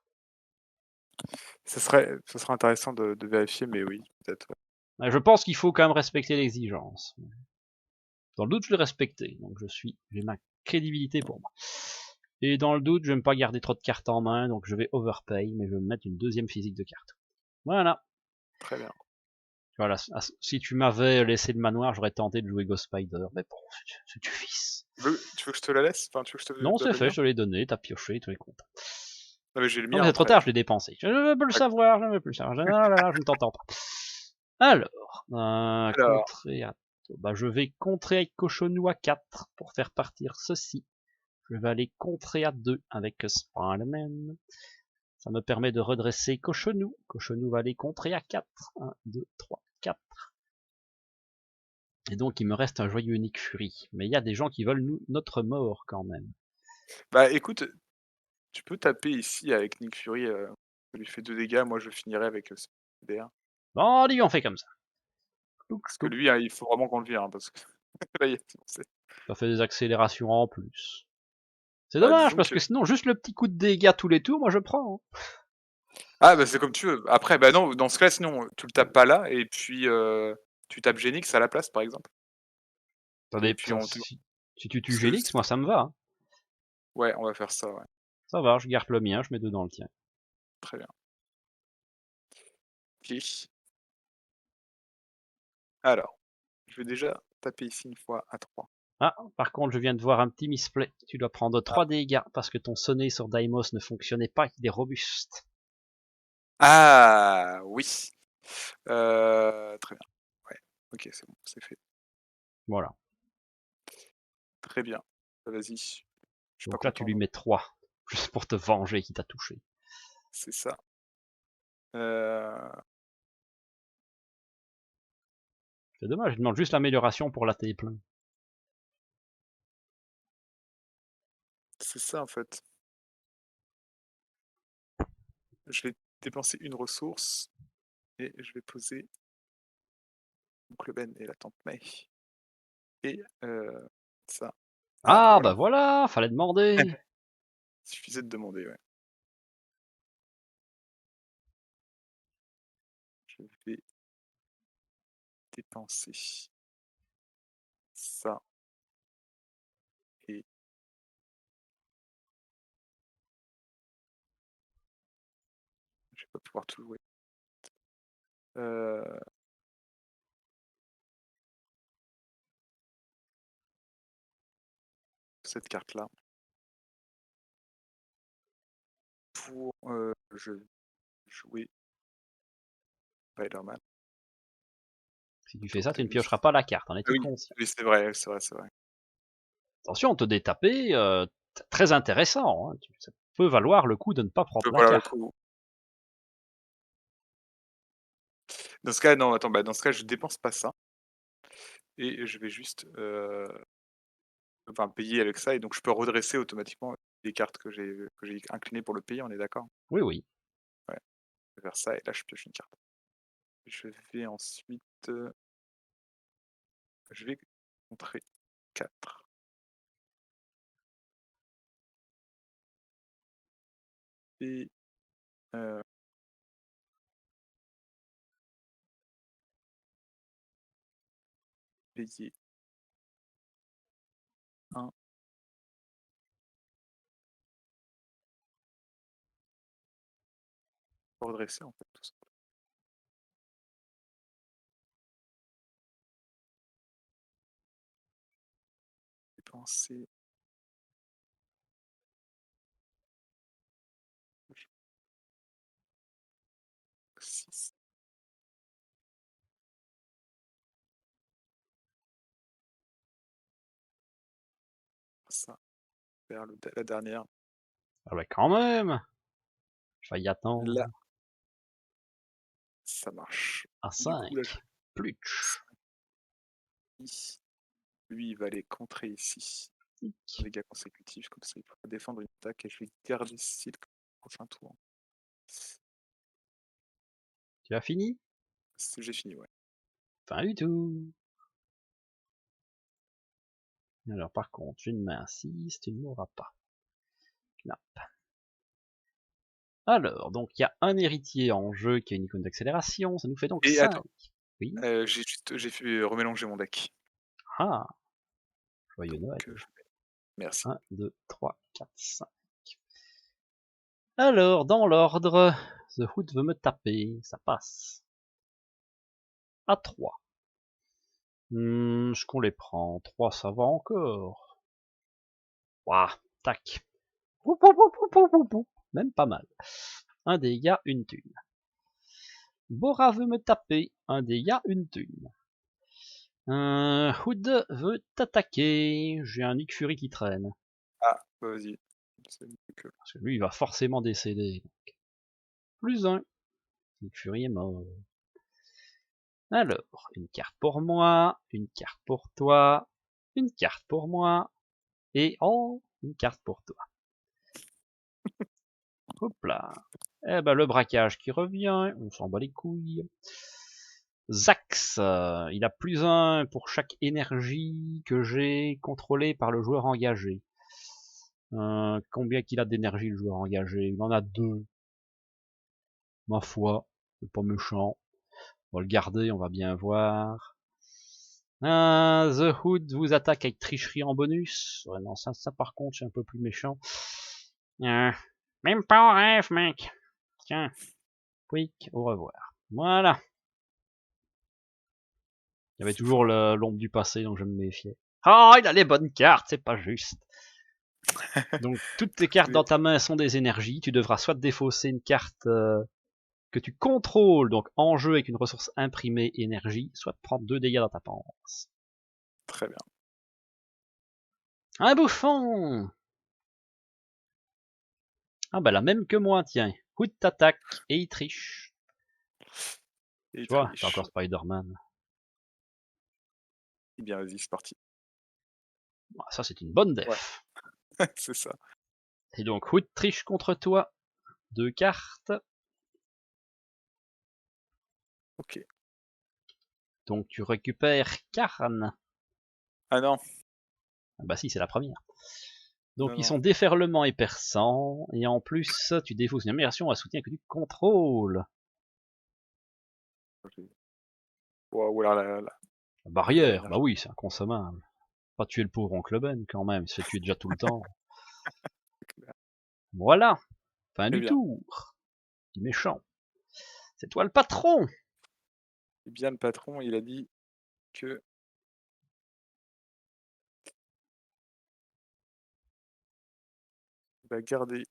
Ça serait intéressant de vérifier, mais oui, peut-être, ouais. Je pense qu'il faut quand même respecter l'exigence. Dans le doute, je l'ai respecté, donc j'ai ma crédibilité pour moi. Et dans le doute, je vais pas garder trop de cartes en main, donc je vais overpay, mais je vais me mettre une deuxième physique de carte. Voilà. Très bien. Voilà. Si tu m'avais laissé le manoir, j'aurais tenté de jouer Ghost Spider, mais bon, c'est du fils. Tu veux que je te la laisse? Enfin, tu veux que je te Non, donne c'est le fait, mien? je te l'ai donné, t'as pioché, tu es content. Non, mais j'ai le Non, mais mien c'est trop après. tard, je l'ai dépensé. Je ne veux plus le savoir, je ne veux plus le savoir. Ah là là, je ne t'entends pas. Alors, Alors, contrer à... Bah, je vais contrer avec Cochonou à 4 pour faire partir ceci. Je vais aller contrer à 2 avec Spider-Man. Ça me permet de redresser Cochonou. Cochonou va aller contrer à 4. 1, 2, 3, 4. Et donc, il me reste un joyeux Nick Fury. Mais il y a des gens qui veulent notre mort quand même. bah écoute, tu peux taper ici avec Nick Fury, ça lui fait 2 dégâts, moi je finirai avec DR. Bon, allez, on fait comme ça. Clouc, Parce que clouc. lui, hein, il faut vraiment qu'on le vire, hein, parce que là, Ça fait des accélérations en plus. C'est bah dommage, disons parce que que sinon, juste le petit coup de dégâts tous les tours, moi je prends. Hein. ah bah c'est comme tu veux. Après, bah non, dans ce cas, sinon, tu le tapes pas là, et puis tu tapes Genix à la place, par exemple. Et puis on te Si tu tues parce que Gélix, moi ça me va. Hein. ouais, on va faire ça, ouais. Ça va, je garde le mien, je mets deux dans le tien. Très bien. OK. Alors, je vais déjà taper ici une fois à 3. Ah, par contre, je viens de voir un petit misplay. Tu dois prendre Ah. 3 dégâts parce que ton sonnet sur Daimos ne fonctionnait pas, il est robuste. Ah oui! Très bien. Ouais, OK, c'est bon, c'est fait. Voilà. Très bien. Bah, vas-y, je suis pas Donc là, tu content, lui donc mets 3, juste pour te venger qui t'a touché. c'est ça. Heu, C'est dommage, je demande juste l'amélioration pour la plein. c'est ça, en fait. Je vais dépenser une ressource et je vais poser donc le Ben et la tante May et ça Ah, voilà. bah voilà, fallait demander. Suffisait de demander, ouais. Je vais dépenser ça et je vais pas pouvoir tout jouer. Euh, cette carte-là pour jouer Spider-Man. Si tu fais ça, tu ne Totem piocheras vie. pas la carte, en Ah es-tu oui, conscient? oui, c'est vrai, c'est vrai, c'est vrai. Attention, te détaper, très intéressant, hein. Ça peut valoir le coup de ne pas prendre la Voilà le carte. coup. Dans ce cas, non, attends, bah, dans ce cas, je dépense pas ça et je vais juste, enfin, payer avec ça et donc je peux redresser automatiquement les cartes que j'ai inclinées pour le payer, on est d'accord? Oui, oui. Ouais, je vais faire ça et là, je pioche une carte. Je vais ensuite, je vais montrer 4 et heu, payer 1, redresser en fait tout ça. Dépenser 6, ça, vers la dernière. Ah bah quand même! Failli Là, attendre. ça marche. À Du coup, là, je 5. Plutch. ici. Lui, il va aller contrer ici. Dégâts consécutifs, comme ça il pourra défendre une attaque et je vais garder ici le prochain tour. Tu as fini? J'ai fini, ouais. Pas du tout. Alors par contre, une main 6, tu ne l'auras pas. Knap. Alors, donc il y a un héritier en jeu qui a une icône d'accélération, ça nous fait donc Et 5. attends, Oui. j'ai fait remélanger mon deck. Ah, joyeux Donc, Noël. merci. 1, 2, 3, 4, 5. Alors, dans l'ordre, The Hood veut me taper, ça passe. À 3. Je qu'on les prend. 3, ça va encore. Ouah, tac. Pou, pou, pou, pou, pou, pou, pou. Même pas mal. Un dégât, une thune. Bora veut me taper. Un dégât, une thune. Hood veut t'attaquer. J'ai un Nick Fury qui traîne. Ah, bah vas-y. C'est mieux que- Parce que lui, il va forcément décéder. Plus 1. Nick Fury est mort. Alors, une carte pour moi, une carte pour toi, une carte pour moi, et oh, une carte pour toi. Hop là. Eh ben, le braquage qui revient, on s'en bat les couilles. Zax, il a plus 1 pour chaque énergie que j'ai contrôlée par le joueur engagé. Combien qu'il a d'énergie le joueur engagé? Il en a 2. Ma foi, c'est pas méchant. On va le garder, on va bien voir. The Hood vous attaque avec tricherie en bonus. Ouais, non, ça par contre, c'est un peu plus méchant. Même pas en rêve, mec. Tiens, quick, au revoir. Voilà. Il y avait C'est toujours fort. l'ombre du passé, donc je me méfiais. Oh, il a les bonnes cartes, c'est pas juste. Donc, toutes tes cartes dans ta main sont des énergies. Tu devras soit défausser une carte que tu contrôles, donc en jeu avec une ressource imprimée énergie, soit prendre 2 dégâts dans ta panse. Très bien. Un bouffon! Ah bah la même que moi, tiens. Hood t'attaque et il triche. Et Tu vois, t'as triche. encore Spider-Man. Eh bien, vas-y, c'est parti. Ah, ça c'est une bonne Ouais, def. c'est ça. Et donc Hood triche contre toi. 2 cartes. Ok. Donc tu récupères Karn. Ah non, Ah bah si, c'est la première. Donc Non, ils non. sont déferlement et perçant, et en plus tu défausses une amélioration à soutien que tu contrôles. Waouh, là, là, là. Barrière, bah Énergie. oui, c'est inconsommable. Pas tuer le pauvre oncle Ben quand même, il se fait tuer déjà tout le temps. Voilà, fin Très du bien. tour. Petit méchant. C'est toi le patron. Eh bien, le patron, il a dit que il va garder.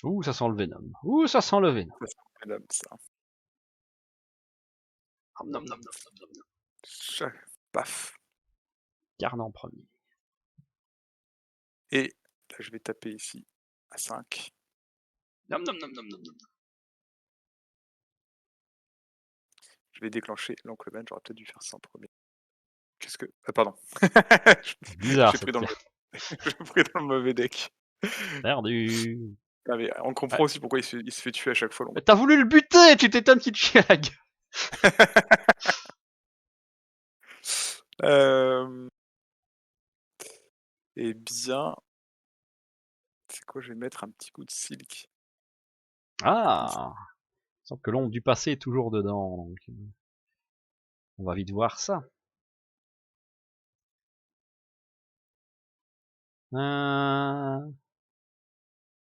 Ouh, ça sent le venom. Ouh, ça sent le venom. Ça, c'est madame, ça. Nom, nom, nom, nom, nom, nom. Paf. Garde en premier. Et là, je vais taper ici à 5. Nom, nom, nom, nom, nom, nom. Je vais déclencher l'oncle Ben. J'aurais peut-être dû faire ça en premier. Qu'est-ce que. Ah, pardon. Bizarre J'ai pris cette dans le carte. j'ai pris dans le mauvais deck. Perdu. Ah, mais on Ouais. comprend aussi pourquoi il se fait tuer à chaque fois, Mais l'oncle. t'as voulu le buter, tu t'étonnes qu'il te chie à la gueule. Eh bien, c'est quoi? Je vais mettre un petit coup de silk. Ah, il semble que l'ombre du passé est toujours dedans, donc on va vite voir ça.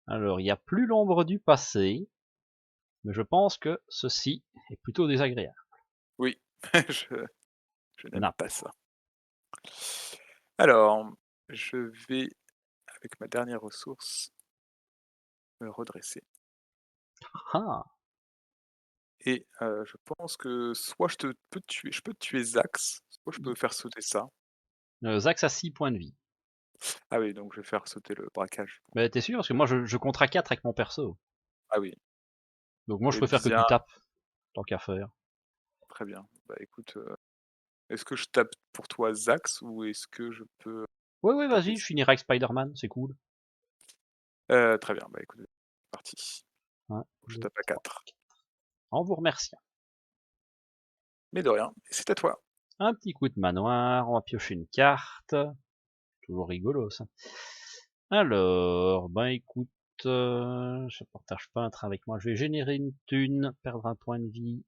Alors, il n'y a plus l'ombre du passé, mais je pense que ceci est plutôt désagréable. Oui, je, je n'aime Nappe. pas ça. Alors, je vais, avec ma dernière ressource, me redresser. Ah, Et je pense que soit je peux te tuer Zax, soit je peux faire sauter ça. Zax a 6 points de vie. Ah oui, donc je vais faire sauter le braquage. Mais t'es sûr? Parce que moi je compte à 4 avec mon perso. Ah oui, Donc moi je eh préfère que bien, tu tapes, tant qu'à faire. très bien. Bah écoute, est-ce que je tape pour toi Zax ou est-ce que je peux Ouais, ouais, taper vas-y, je finirai avec Spider-Man, c'est cool. Très bien, bah écoute, c'est parti. 1, Je 2, tape à 3. 4. En vous remerciant. Mais de rien, c'est à toi. Un petit coup de manoir, on va piocher une carte. Toujours rigolo ça. Alors, ben écoute, je partage pas un train avec moi. Je vais générer une thune, perdre un point de vie.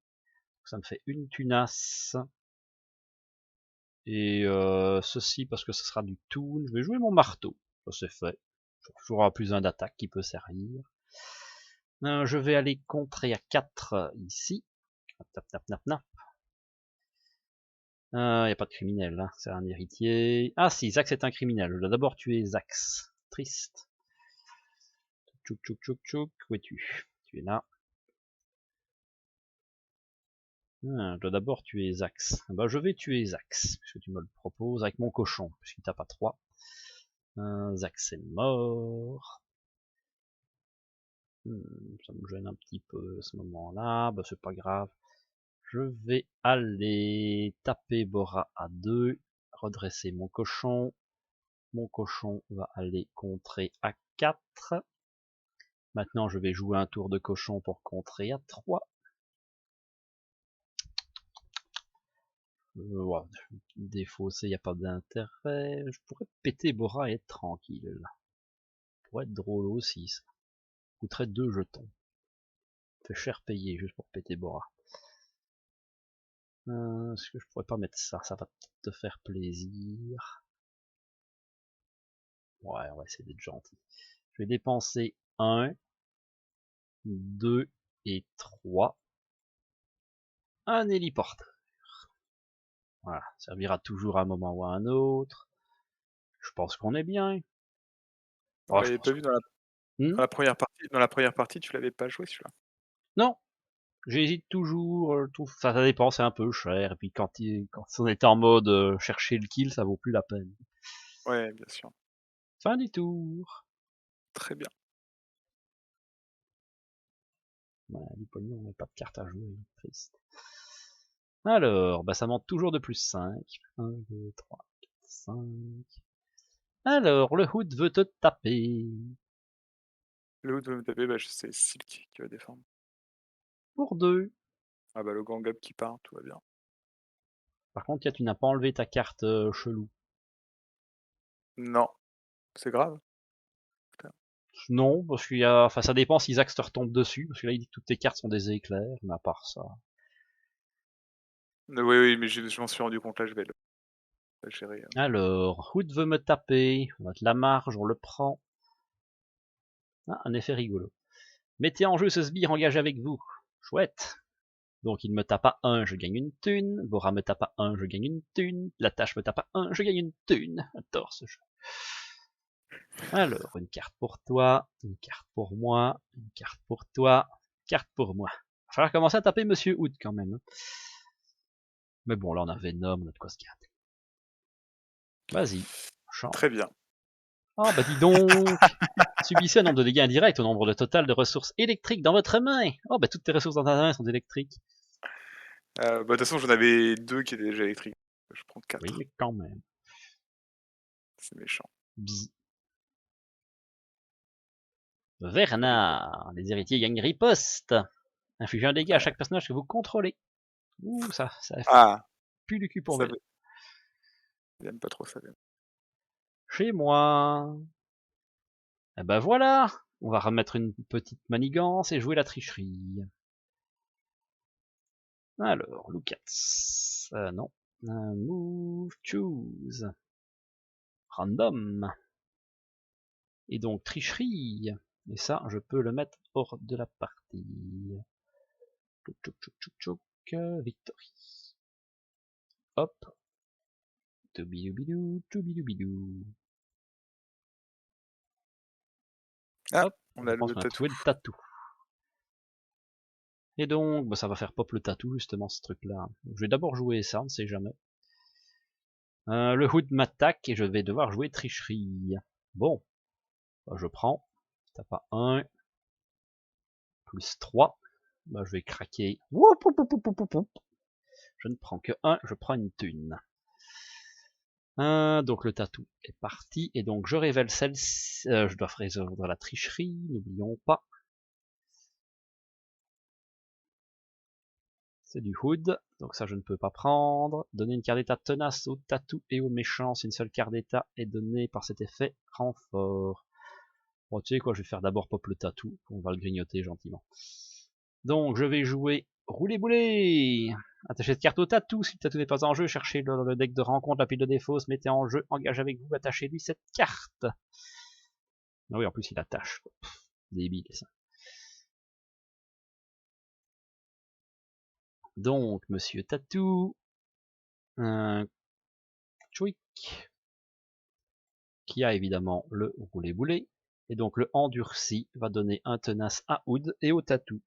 Ça me fait une tunasse. Et ceci parce que ce sera du toon. Je vais jouer mon marteau. Ça c'est fait. Toujours plus un d'attaque qui peut servir. Je vais aller contrer à 4 ici. Tap, tap, tap, tap. Il n'y a pas de criminel, hein. C'est un héritier. Ah si, Zax est un criminel. Je dois d'abord tuer Zax. Triste. Tchouk, tchouk, tchouk, tchouk. Où es-tu? Tu es là. Je dois d'abord tuer Zax. Bah, je vais tuer Zax, puisque tu me le proposes, avec mon cochon, puisqu'il tape à 3. Zax est mort. Ça me gêne un petit peu à ce moment-là. Bah, c'est pas grave. Je vais aller taper Bora à 2. Redresser mon cochon. Mon cochon va aller contrer à 4. Maintenant, je vais jouer un tour de cochon pour contrer à 3. Ouais, défausser, il n'y a pas d'intérêt. Je pourrais péter Bora et être tranquille. Ça pourrait être drôle aussi, ça. Coûterait 2 jetons. Fait cher payer juste pour péter Bora. Est-ce que je pourrais pas mettre ça? Ça va te faire plaisir. Ouais, on va essayer d'être gentil. Je vais dépenser 1, 2 et 3. Un héliporteur. Voilà, servira toujours à un moment ou à un autre. Je pense qu'on est bien. On Oh, je l'avait pense pas que... vu dans la première partie. Dans la première partie, tu l'avais pas joué celui-là. Non, j'hésite toujours. Ça dépend, c'est un peu cher. Et puis quand on est en mode chercher le kill, ça vaut plus la peine. Ouais, bien sûr. Fin du tour. Très bien. Ouais, du pognon, on n'a pas de carte à jouer. Triste. Alors, bah ça monte toujours de plus 5. 1, 2, 3, 4, 5. Alors, le hood veut te taper. Le haut de me taper, bah, c'est Silk qui va défendre. Pour 2. Ah bah le Gangab qui part, tout va bien. Par contre, tu n'as pas enlevé ta carte chelou. Non, c'est grave. Non, parce qu'il y a... Enfin, ça dépend si Zax te retombe dessus, parce que là, il dit que toutes tes cartes sont des éclairs, mais à part ça... Oui, oui, mais je m'en suis rendu compte, là, je vais le gérer. Alors, Hood veut me taper, on a de la marge, on le prend. Ah, un effet rigolo. Mettez en jeu ce sbire engagé avec vous. Chouette. Donc il me tape à 1, je gagne une thune. Bora me tape à 1, je gagne une thune. La tâche me tape à 1, je gagne une thune. Adore ce jeu. Alors, une carte pour toi, une carte pour moi, une carte pour toi, une carte pour moi. Il va falloir commencer à taper Monsieur Hood quand même. Mais bon, là on a Venom, on a de quoi se garder. Vas-y, change. Très bien. Ah bah dis donc. Subissez un nombre de dégâts indirects au nombre de total de ressources électriques dans votre main. Oh bah toutes tes ressources dans ta main sont électriques. Bah, de toute façon, j'en avais 2 qui étaient déjà électriques. Je prends 4. Oui, mais quand même. C'est méchant. Bzz. Vernard. Les héritiers gagnent riposte. Infligez un dégât à chaque personnage que vous contrôlez. Ouh, ça Ah, pue du cul pour ça Vel. j'aime pas trop ça. Chez moi. Eh ben voilà. On va remettre une petite manigance et jouer la tricherie. Alors, Lucas. Non. Move, choose. Random. Et donc, tricherie. Et ça, je peux le mettre hors de la partie. Tchouk, tchouk, tchouk, tchouk, tchouk. Victory. Hop. Toubidoubidou, toubidoubidou. Ah, Hop. on Je a pense le qu'on a tatou. trouvé le tatou. Et donc, bah, ça va faire pop le tatou, justement, ce truc-là. Je vais d'abord jouer ça, on ne sait jamais. Le Hood m'attaque et je vais devoir jouer tricherie. Bon. Bah, je prends. T'as pas 1. Plus 3. Bah, je vais craquer. Je ne prends que 1, je prends une thune. Donc le tatou est parti. Et donc je révèle celle-ci. Je dois résoudre la tricherie, n'oublions pas. C'est du Hood, donc ça je ne peux pas prendre. Donner une carte d'état tenace au tatou et au méchant. Si une seule carte d'état est donnée par cet effet, renfort. Bon, tu sais quoi, je vais faire d'abord pop le tatou. On va le grignoter gentiment. Donc je vais jouer rouler boulet. Attachez cette carte au tatou. Si le tatou n'est pas en jeu, cherchez le deck de rencontre, la pile de défausse, mettez en jeu, engage avec vous, attachez-lui cette carte. Ah oui, en plus il attache. Pff, débile ça. Donc, monsieur Tatou, un Chouic, qui a évidemment le roulé boulet, et donc le endurci va donner un tenace à Hood et au Tatou.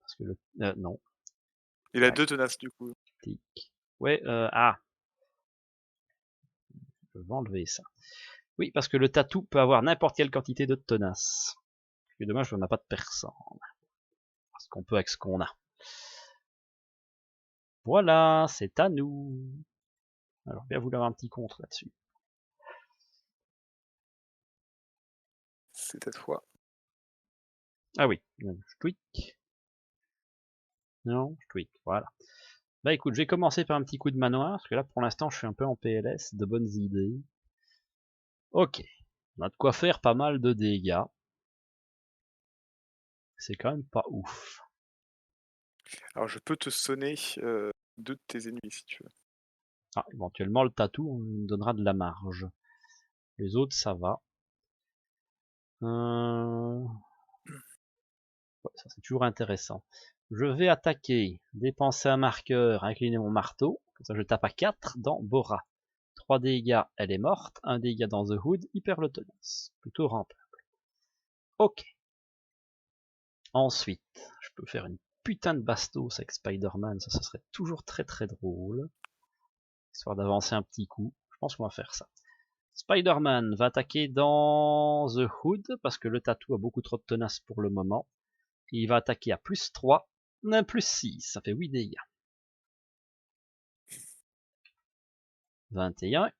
Parce que le... non. Il a 2 tenaces du coup. Tic. Ouais, ah. Je vais enlever ça. Oui, parce que le Tatou peut avoir n'importe quelle quantité de tenace. C'est dommage qu'on n'a pas de persan. Parce qu'on peut avec ce qu'on a. Voilà, c'est à nous. Alors, bien vouloir un petit contre là-dessus. C'est à toi. Ah oui, je tweak. Non, je tweak, voilà. Bah écoute, je vais commencer par un petit coup de manoir, parce que là pour l'instant je suis un peu en PLS, de bonnes idées. Ok, on a de quoi faire pas mal de dégâts. C'est quand même pas ouf. Alors je peux te sonner 2 de tes ennemis si tu veux. Ah, éventuellement le tatou, on me donnera de la marge. Les autres, ça va. Ouais, ça c'est toujours intéressant. Je vais attaquer, dépenser un marqueur, incliner mon marteau. Comme ça je tape à 4 dans Bora. 3 dégâts, elle est morte. 1 dégât dans The Hood, il perd le tenace. Plutôt rentable. Ok. Ensuite, je peux faire une putain de bastos avec Spider-Man, ça serait toujours très très drôle. Histoire d'avancer un petit coup. Je pense qu'on va faire ça. Spider-Man va attaquer dans The Hood, parce que le tatou a beaucoup trop de tenace pour le moment. Il va attaquer à plus 3, plus 6, ça fait 8 dégâts. 21.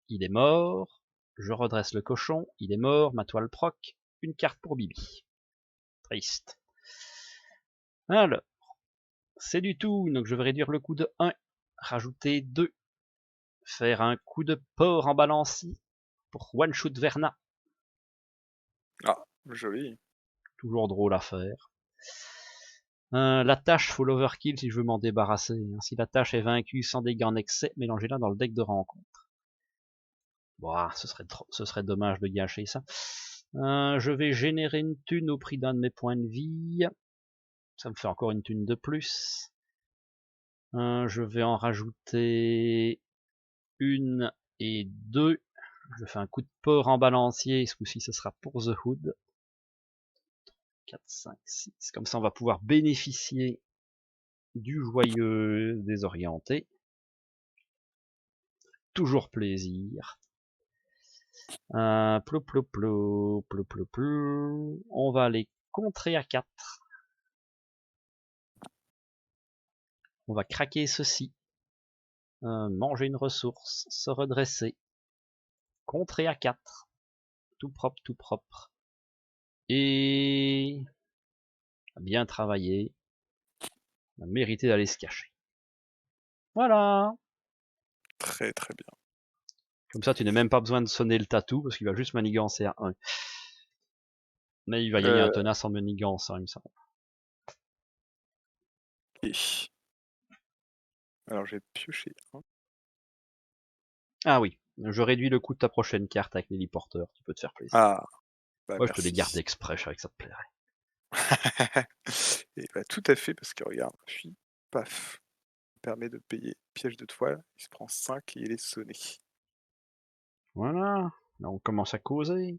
Il est mort. Je redresse le cochon, il est mort, ma toile proc. Une carte pour Bibi. Triste. Alors, c'est du tout, donc je vais réduire le coup de 1, rajouter 2, faire un coup de porc en balancier pour one-shoot Verna. Ah, joli. Toujours drôle à faire. La tâche, faut l'overkill si je veux m'en débarrasser. Si la tâche est vaincue sans dégâts en excès, mélangez-la dans le deck de rencontre. Bon, ce serait dommage de gâcher ça. Je vais générer une thune au prix d'un de mes points de vie. Ça me fait encore une thune de plus. Je vais en rajouter une et 2. Je fais un coup de porc en balancier. Ce coup-ci, ce sera pour The Hood. 4, 5, 6. Comme ça, on va pouvoir bénéficier du joyeux désorienté. Toujours plaisir. Plou, plou, plou, plou, plou, plou. On va aller contrer à 4. On va craquer ceci. Manger une ressource. Se redresser. Contrer à 4. Tout propre, tout propre. Et... bien travaillé. On a mérité d'aller se cacher. Voilà. Très très bien. Comme ça, tu n'as même pas besoin de sonner le tatou, parce qu'il va juste manigancer à 1. Mais il va gagner un tenace en manigançant, il me semble. Ok. Alors j'ai pioché un. Ah oui, je réduis le coût de ta prochaine carte avec l'héliporteur, tu peux te faire plaisir. Ah, bah Moi, je te les garde merci. exprès, je savais que ça te plairait. Et bah, tout à fait, parce que regarde, puis paf, permet de payer piège de toile, il se prend 5 et il est sonné. Voilà, là on commence à causer. Et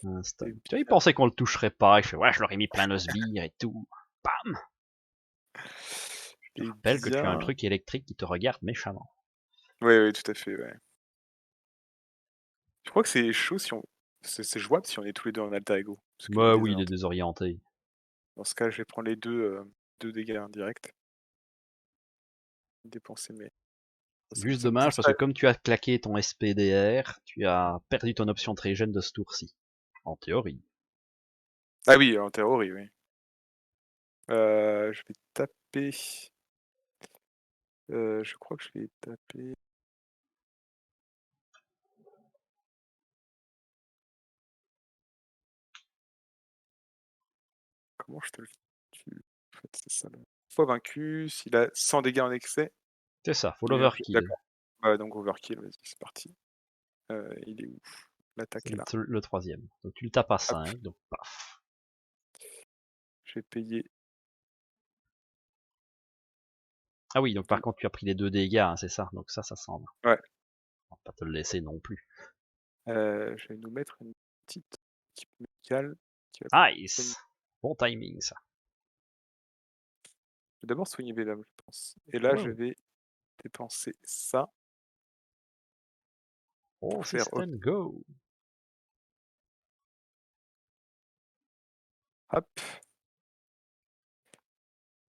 Tu vois, il bien, pensait qu'on le toucherait pas, il fait ouais, je leur ai mis plein de sbires et tout. Bam. Je te et rappelle que tu as un bien. truc électrique qui te regarde méchamment. Ouais, ouais, tout à fait, ouais. Je crois que c'est chaud si on. C'est jouable si on est tous les deux en alter ego. Parce qu'il est Bah oui, il est désorienté. désorienté. Dans ce cas, je vais prendre les deux dégâts indirects. Dépenser mes. Juste Ça me dommage pousse parce pas. que comme tu as claqué ton SPDR, tu as perdu ton option très jeune de ce tour-ci. En théorie. Ah oui, en théorie, oui. Je vais taper. Je crois que je vais taper. Comment je te le tue? En fait, c'est ça. Fois vaincu, s'il a 100 dégâts en excès, C'est ça, faut il est vaincu. l'overkill. D'accord. Bah, donc overkill, vas-y, c'est parti. Il est où? C'est L'attaque est là. le troisième. Donc tu le tapes à Hop, 5, donc paf. je vais payer Ah oui, donc par 2. contre tu as pris les 2 dégâts, hein, c'est ça. Donc ça s'en va. Ouais. On va pas te le laisser non plus. Je vais nous mettre une petite équipe médicale qui va soigner. Nice. Bon timing ça. Je vais d'abord soigner Venom, je pense. Et là, je Wow. vais dépenser ça Oh pour faire système go. hop.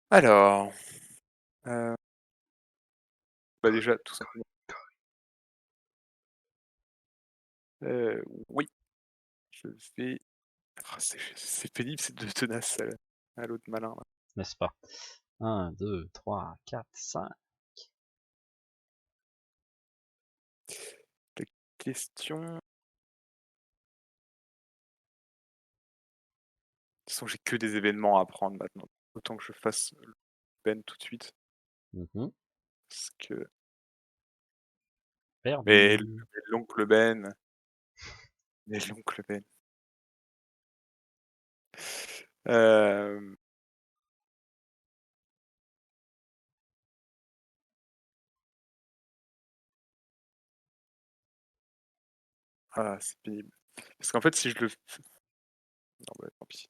Alors, euh, bah déjà, tout simplement. Oui, je vais. Ah, c'est pénible, ces deux tenaces à l'autre malin. Là. N'est-ce pas? 1, 2, 3, 4, 5. La question. De toute façon, j'ai que des événements à prendre maintenant. Autant que je fasse le Ben tout de suite. Parce que. Mais Perdu. l'oncle Ben. Mais l'oncle Ben. Euh, Ah, c'est pénible. Parce qu'en fait, si je le. Non, bah, tant pis.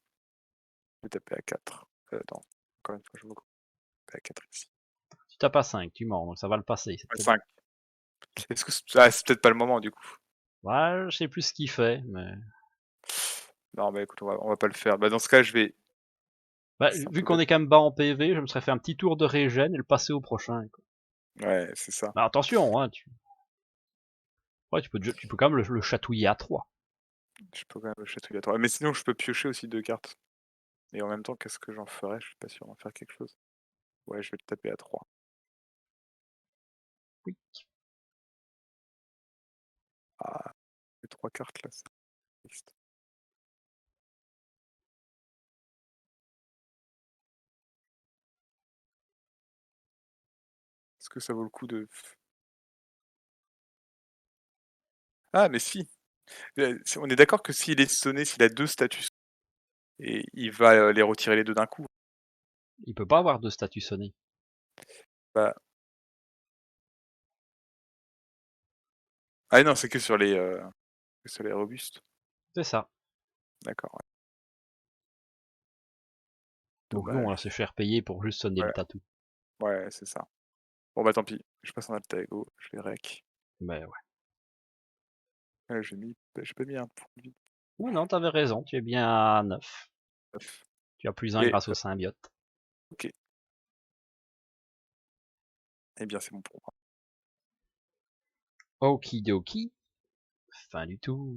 Je vais taper à 4. Non, encore une fois, je me taper à 4 ici. Tu tapes à 5, tu mords, donc ça va le passer. À 5. Est-ce que c'est peut-être pas le moment du coup? Ouais, je sais plus ce qu'il fait, mais. Non, bah écoute, on va pas le faire. Bah, dans ce cas, je vais Bah, vu qu'on simplement. est quand même bas en PV, je me serais fait un petit tour de régène et le passer au prochain. Quoi. Ouais, c'est ça. Bah, attention, hein, ouais, tu peux quand même le chatouiller à 3. Je peux quand même le chatouiller à 3. Mais sinon, je peux piocher aussi 2 cartes. Et en même temps, qu'est-ce que j'en ferais? Je suis pas sûr d'en faire quelque chose. Ouais, je vais le taper à 3. Oui. Ah, les 3 cartes là, c'est triste. Est-ce que ça vaut le coup de ah mais si! On est d'accord que s'il est sonné, s'il a 2 statuts et il va, les retirer les 2 d'un coup. Il peut pas avoir de statut sonné. Bah ah non, c'est que sur les robustes. C'est ça. D'accord, ouais. Donc non, là, c'est Dommage. cher payé pour juste sonner le Ouais, tatou. ouais, c'est ça. Bon bah tant pis, je passe en alter ego, je vais rec. Mais ouais. J'ai pas mis un point de vie. Non, non, t'avais raison, tu es bien à 9. 9. Tu as plus un Et grâce au symbiote. OK. Eh bien, c'est bon pour moi. Okidoki. Fin du tour.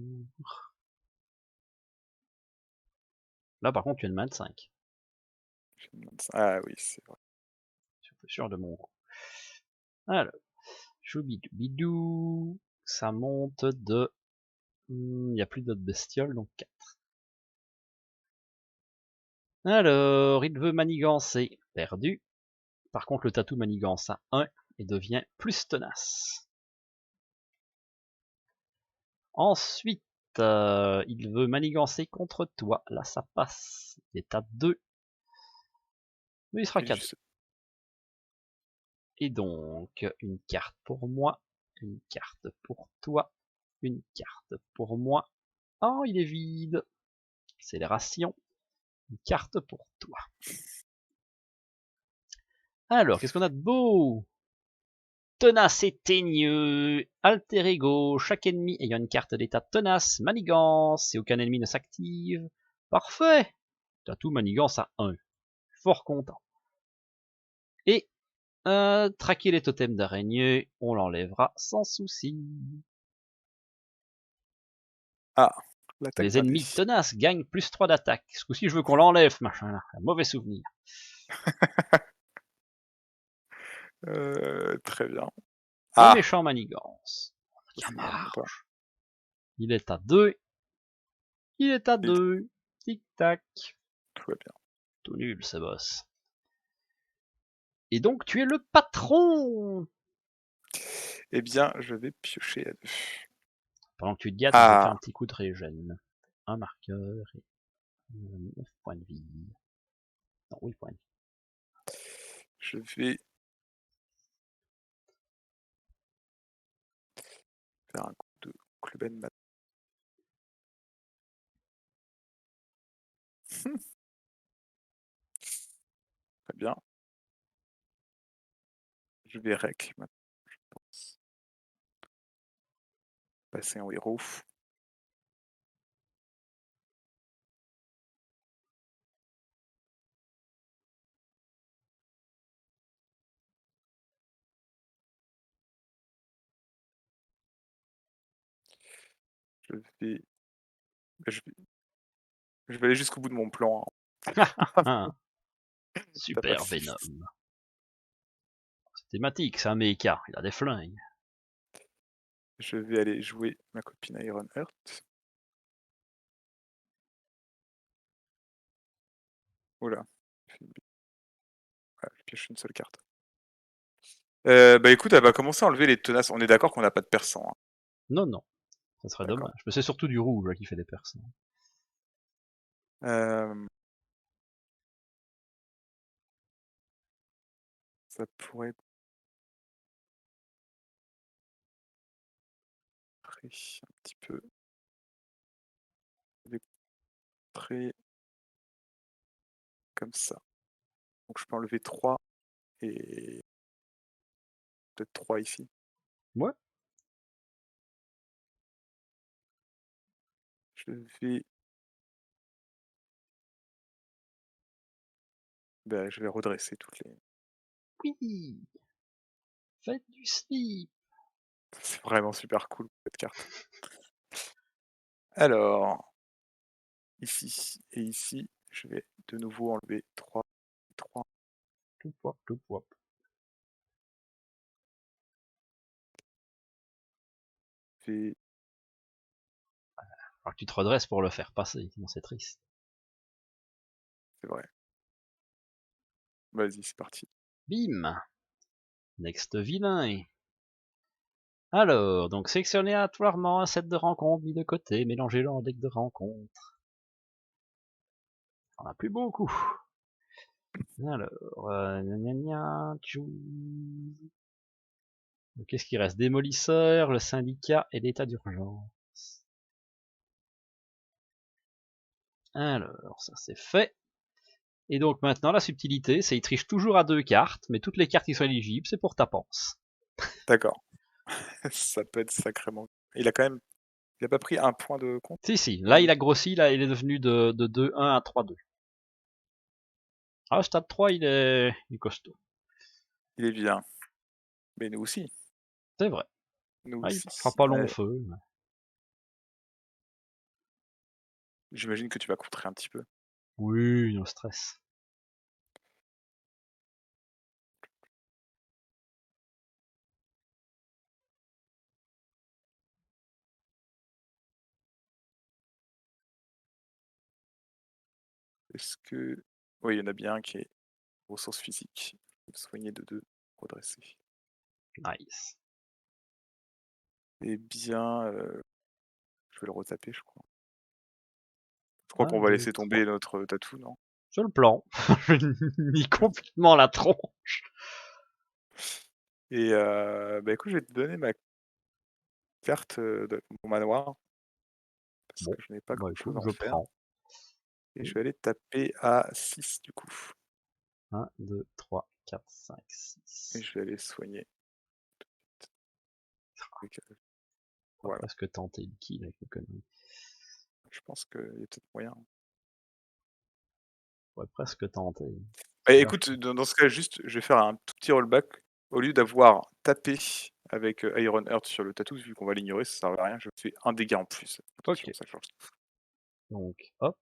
Là, par contre, tu es de 25. Ah oui, c'est vrai. Je suis sûr de mon coup. Alors, choubidou. Ça monte de... Il n'y a plus d'autres bestioles, donc 4. Alors, il veut manigancer. Perdu. Par contre, le tatou manigance à 1 et devient plus tenace. Ensuite, il veut manigancer contre toi. Là, ça passe. Il est à 2. Mais il sera Et qu'à 2. juste Et donc, une carte pour moi, une carte pour toi, une carte pour moi. Oh, il est vide. Accélération. Une carte pour toi. Alors, qu'est-ce qu'on a de beau? Tenace et teigneux, alter ego, chaque ennemi ayant une carte d'état tenace, manigance, et aucun ennemi ne s'active. Parfait! T'as tout manigance à 1. Fort content. Et, traquer les totems d'araignée, on l'enlèvera sans souci. ah, l'attaque Les blindée. ennemis tenaces gagnent plus 3 d'attaque. Ce coup-ci, je veux qu'on l'enlève, machin là. Un mauvais souvenir. Très bien. Le Ah! méchant manigance. Ça, Ça c'est vraiment pas marche. Il est à 2. Il est à et 2. Tic-tac. tout va bien. Tout nul, ce boss. Et donc, tu es le patron! Eh bien, je vais piocher à 2. Pendant que tu te gâtes, moi je vais faire Ah! un petit coup de régène. Un marqueur et 9 points de vie. Non, 8 points de vie. Je vais faire un coup de Cluben Mat. Très bien. Je vais rec maintenant, je pense. Passer en héros. Je vais bah, je vais aller jusqu'au bout de mon plan, hein. Tu pas Super 6. Venom. C'est thématique, c'est un mecha, il a des flingues. Je vais aller jouer ma copine Ironheart. Ouh là, ouais, je pioche une seule carte. Bah écoute, elle va commencer à enlever les tenaces. On est d'accord qu'on n'a pas de persan, hein? Non, non, ça serait D'accord. dommage. Mais c'est surtout du rouge là, qui fait des persos. Ça pourrait être très un petit peu. Je vais très comme ça. Donc je peux enlever 3 et peut-être 3 ici. Ouais, Je vais bah, je vais redresser toutes les oui, faites du slip. c'est vraiment super cool cette carte. Alors, ici et ici, je vais de nouveau enlever 3. Tout pop, tout pop. Et Alors que tu te redresses pour le faire passer, sinon c'est triste. c'est vrai. Vas-y, c'est parti. Bim. Next vilain. Alors, donc sélectionnez aléatoirement un set de rencontres mis de côté, mélangez-le en deck de rencontres. On a plus beaucoup. Alors, qu'est-ce qui reste? Démolisseur, le syndicat et l'état d'urgence. Alors, ça c'est fait. Et donc maintenant, la subtilité, c'est qu'il triche toujours à 2 cartes, mais toutes les cartes qui sont éligibles, c'est pour ta panse. D'accord. Ça peut être sacrément. Il a quand même. Il a pas pris un point de compte. Si, là il a grossi, là il est devenu de 2-1 à 3-2. Ah, stade 3, il est costaud. Il est bien. Mais nous aussi. C'est vrai. Nous Ah, il aussi. fera pas long Ouais. feu. J'imagine que tu vas contrer un petit peu. Oui, no stress. Est-ce que. Oui, il y en a bien un qui est ressources physiques. Soigner de 2, redresser. Nice. Eh bien, je vais le retaper, je crois. Je crois 1, qu'on va 2, laisser 3. tomber notre tatou, non? C'est le plan. Je nie complètement la tronche. Et bah écoute, je vais te donner ma carte de mon manoir. Parce Bon, que je n'ai pas bah grand-chose écoute, à en je faire. prends. Et je vais aller taper à 6 du coup. 1, 2, 3, 4, 5, Et 6. je vais aller soigner. On va Voilà, presque tenter le kill avec nos conneries. je pense qu'il y a peut-être moyen. On va presque tenter. Et Là, écoute, dans ce cas, juste, je vais faire un tout petit rollback. Au lieu d'avoir tapé avec Iron Heart sur le tatou, vu qu'on va l'ignorer, ça sert à rien, je fais un dégât en plus. Attention, ok. ça change. Donc, hop.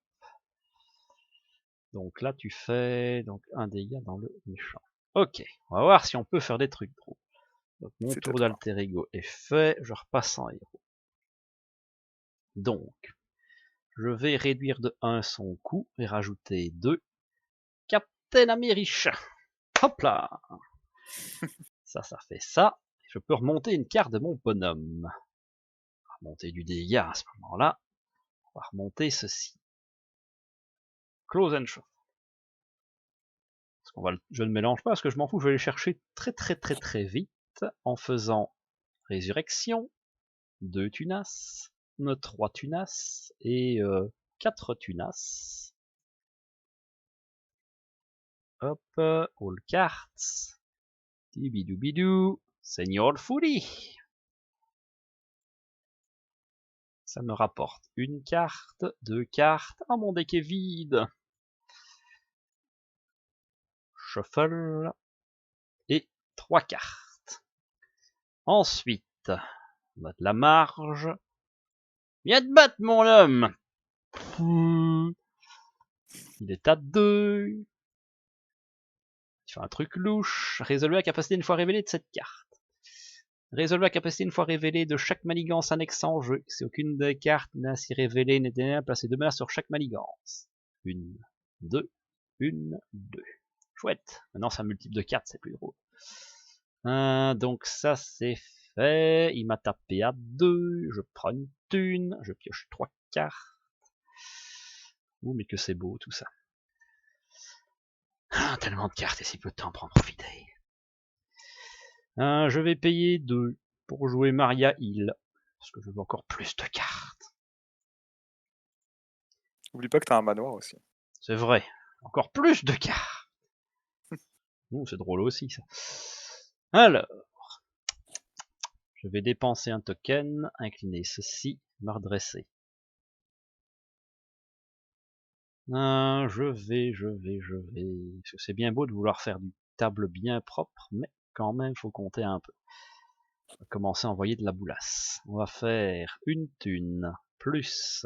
Donc là, tu fais donc un dégât dans le méchant. Ok, on va voir si on peut faire des trucs drôles. Donc mon C'est à tour toi. d'alter ego est fait, je repasse en héros. Donc, je vais réduire de 1 son coût et rajouter 2 Captain America. Hop là. Ça fait ça. Je peux remonter une carte de mon bonhomme. Remonter du dégât à ce moment-là. On va remonter ceci. Close and show. Je ne mélange pas parce que je m'en fous, je vais les chercher très vite en faisant résurrection, 2 tunas, 3 tunas et 4 tunas. Hop, all cards. Bidou, Seigneur Fully. Ça me rapporte une carte, 2 cartes. Oh, mon deck est vide. Shuffle. Et 3 cartes. Ensuite, on va de la marge. Viens te battre, mon homme. Il est à 2. Il fait un truc louche. Résolvez la capacité une fois révélée de cette carte. Résolvez la capacité une fois révélée de chaque manigance annexant en jeu. Si aucune des cartes n'est ainsi révélée, n'était placez 2 menaces sur chaque manigance. 1, 2, 1, 2. Chouette. Maintenant, c'est un multiple de 4, c'est plus drôle. Donc ça, c'est fait. Il m'a tapé à 2. Je prends une thune. Je pioche 3 cartes. Ouh, mais que c'est beau, tout ça. Ah, tellement de cartes et si peu de temps pour en profiter. Je vais payer 2 pour jouer Maria Hill. Parce que je veux encore plus de cartes. Oublie pas que t'as un manoir aussi. C'est vrai. Encore plus de cartes. C'est drôle aussi, ça. Alors. Je vais dépenser un token, incliner ceci, me redresser. Je vais. C'est bien beau de vouloir faire du table bien propre, mais quand même, faut compter un peu. On va commencer à envoyer de la boulasse. On va faire une thune, plus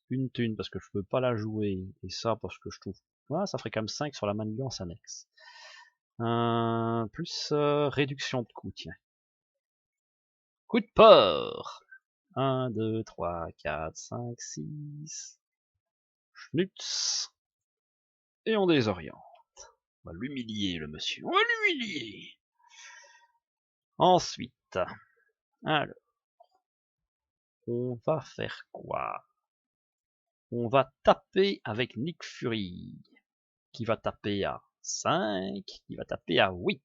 une thune parce que je peux pas la jouer, et ça parce que je trouve Ouais, ça ferait quand même 5 sur la manigance annexe. Plus réduction de coût, tiens. Coup de porc. 1, 2, 3, 4, 5, 6. Schnuts. Et on désoriente. On va l'humilier, le monsieur. On va l'humilier. Ensuite, alors, on va faire quoi? On va taper avec Nick Fury, qui va taper à 5, qui va taper à 8.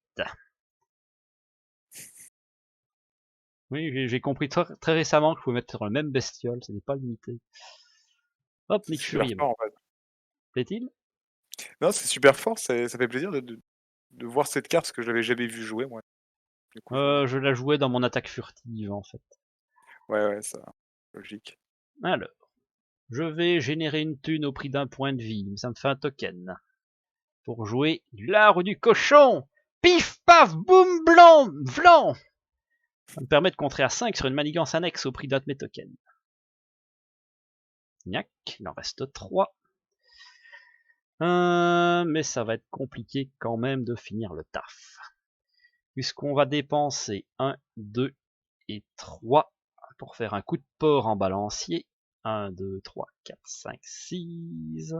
Oui, j'ai compris très récemment que je pouvais mettre sur le même bestiole, ce n'est pas limité. Hop, C'est Nick super Fury est fort mort. en fait. Plaît-il? Non, c'est super fort, ça fait plaisir de voir cette carte parce que je l'avais jamais vu jouer moi. Du coup, Je la jouais dans mon attaque furtive en fait. ouais, ça, logique. Alors, je vais générer une thune au prix d'un point de vie, mais ça me fait un token. Pour jouer du lard ou du cochon. Pif, paf, boum, blanc, vlan. Ça me permet de contrer à 5 sur une manigance annexe au prix d'un de mes tokens. Gnac, il en reste 3. Mais ça va être compliqué quand même de finir le taf. Puisqu'on va dépenser 1, 2 et 3 pour faire un coup de porc en balancier. 1, 2, 3, 4, 5, 6.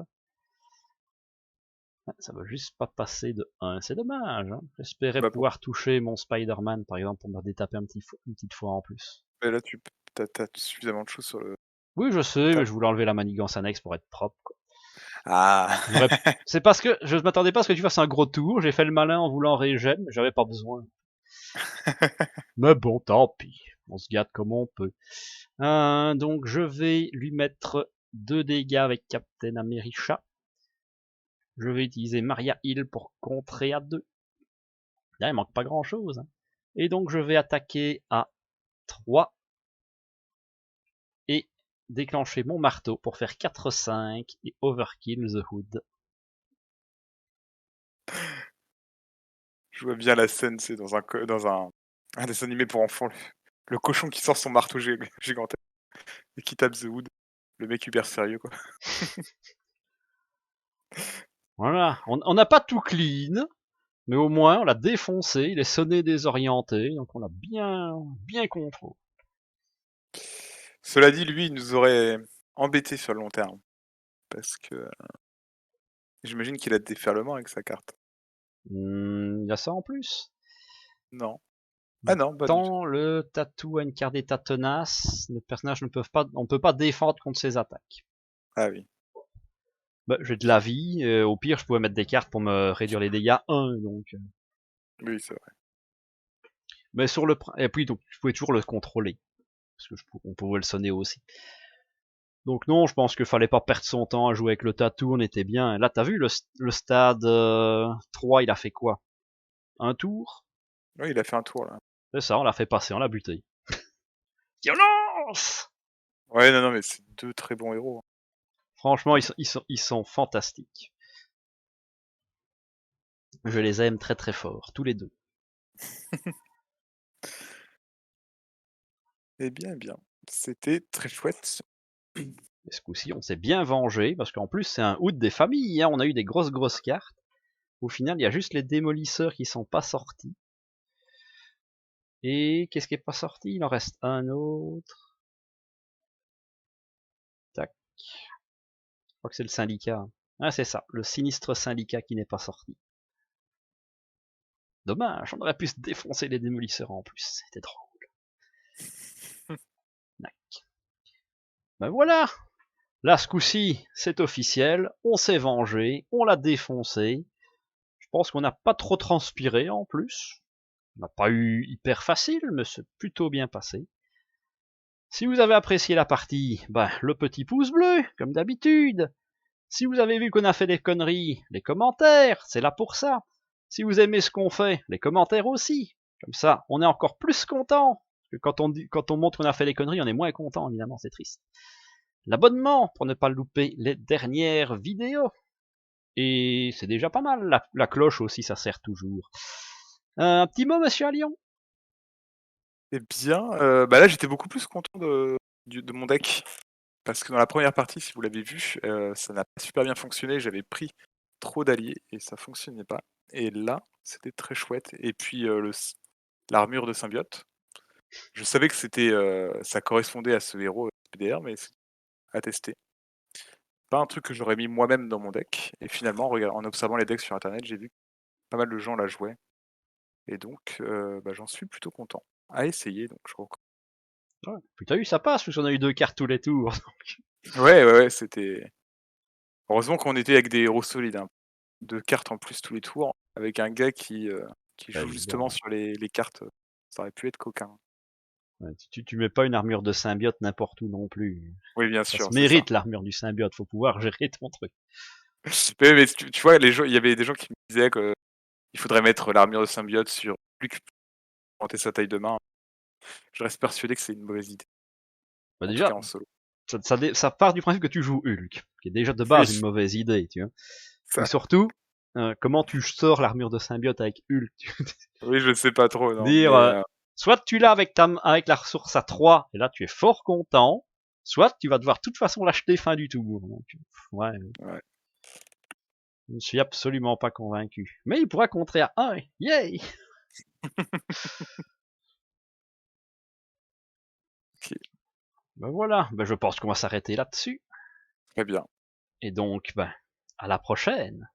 Ça va juste pas passer de 1, c'est dommage. Hein. J'espérais Bah, pouvoir toucher mon Spider-Man par exemple pour me détaper une petite fois en plus. là, t'as suffisamment de choses sur le Oui, je sais, mais table. je voulais enlever la manigance annexe pour être propre. Quoi. Ah. C'est parce que je m'attendais pas à ce que tu fasses un gros tour. J'ai fait le malin en voulant régène, mais j'avais pas besoin. Mais bon, tant pis. On se gâte comme on peut. Donc je vais lui mettre 2 dégâts avec Captain America. Je vais utiliser Maria Hill pour contrer à 2. Là, il manque pas grand chose. Hein. Et donc je vais attaquer à 3 et déclencher mon marteau pour faire 4-5 et overkill the hood. Je vois bien la scène, c'est dans un dessin animé pour enfants, le cochon qui sort son marteau gigantesque et qui tape The Wood. Le mec hyper sérieux, quoi. Voilà, on n'a pas tout clean, mais au moins on l'a défoncé, il est sonné désorienté, donc on l'a bien contrôlé. Cela dit, lui, il nous aurait embêté sur le long terme. Parce que j'imagine qu'il a des déferlements avec sa carte. Il y a ça en plus. Non. Ah non, pas du tout. Tant le tatou a une carte d'état tenace, le personnage on peut pas défendre contre ses attaques. Ah oui. Bah, j'ai de la vie, au pire je pouvais mettre des cartes pour me réduire les dégâts 1, donc. Oui, c'est vrai. Mais sur le et puis donc je pouvais toujours le contrôler, parce que on pouvait le sonner aussi. Donc non, je pense qu'il fallait pas perdre son temps à jouer avec le tatou, on était bien. Là, t'as vu le stade 3, il a fait quoi? Un tour? Oui, il a fait un tour, là. C'est ça, on l'a fait passer, on l'a buté. Violence! Ouais, non, mais c'est 2 très bons héros. Franchement, ils sont fantastiques. Je les aime très très fort, tous les deux. Eh bien, c'était très chouette. Et ce coup-ci, on s'est bien vengé, parce qu'en plus, c'est un hood des familles, hein. On a eu des grosses cartes. Au final, il y a juste les démolisseurs qui sont pas sortis. Et qu'est-ce qui est pas sorti? Il en reste un autre. Tac. Je crois que c'est le syndicat. Ah, c'est ça, le sinistre syndicat qui n'est pas sorti. Dommage, on aurait pu se défoncer les démolisseurs en plus, c'était drôle. Ben voilà, là ce coup-ci, c'est officiel, on s'est vengé, on l'a défoncé. Je pense qu'on n'a pas trop transpiré en plus. On n'a pas eu hyper facile, mais c'est plutôt bien passé. Si vous avez apprécié la partie, ben, le petit pouce bleu, comme d'habitude. Si vous avez vu qu'on a fait des conneries, les commentaires, c'est là pour ça. Si vous aimez ce qu'on fait, les commentaires aussi. Comme ça, on est encore plus content. Parce que quand on montre qu'on a fait des conneries, on est moins content, évidemment, c'est triste. L'abonnement pour ne pas louper les dernières vidéos. Et c'est déjà pas mal. La cloche aussi, ça sert toujours. Un petit mot, monsieur Allion? Eh bien, bah là, j'étais beaucoup plus content de mon deck. Parce que dans la première partie, si vous l'avez vu, ça n'a pas super bien fonctionné. J'avais pris trop d'alliés et ça fonctionnait pas. Et là, c'était très chouette. Et puis l'armure de symbiote. Je savais que ça correspondait à ce héros PDR, mais c'est à tester. Pas un truc que j'aurais mis moi-même dans mon deck. Et finalement, en observant les decks sur internet, j'ai vu que pas mal de gens la jouaient. Et donc, j'en suis plutôt content. À essayer, donc je recommande. Ouais. Puis t'as vu, ça passe, parce qu'on a eu 2 cartes tous les tours. Ouais, c'était. Heureusement qu'on était avec des héros solides, hein. 2 cartes en plus tous les tours, avec un gars qui Bah, joue justement évidemment. sur les cartes. Ça aurait pu être coquin. Ouais, tu mets pas une armure de symbiote n'importe où non plus. Oui, bien Ça se sûr, c'est ça. mérite l'armure du symbiote, faut pouvoir gérer ton truc. Mais tu vois, il y avait des gens qui me disaient qu'il faudrait mettre l'armure de symbiote sur Hulk pour augmenter sa taille de main. Je reste persuadé que c'est une mauvaise idée, Bah en tout cas déjà, en solo. ça part du principe que tu joues Hulk, qui est déjà de Oui, base une mauvaise idée, tu vois. Et ça. surtout, comment tu sors l'armure de symbiote avec Hulk? Oui, je sais pas trop, non, Dire, mais soit tu l'as avec la ressource à 3, et là tu es fort content, soit tu vas devoir de toute façon l'acheter fin du tour. Donc, ouais, ouais. je ne suis absolument pas convaincu. Mais il pourra contrer à 1, yay! Ok, Ben voilà, ben je pense qu'on va s'arrêter là-dessus. très bien. Et donc, ben, à la prochaine.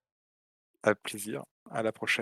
À plaisir. À la prochaine.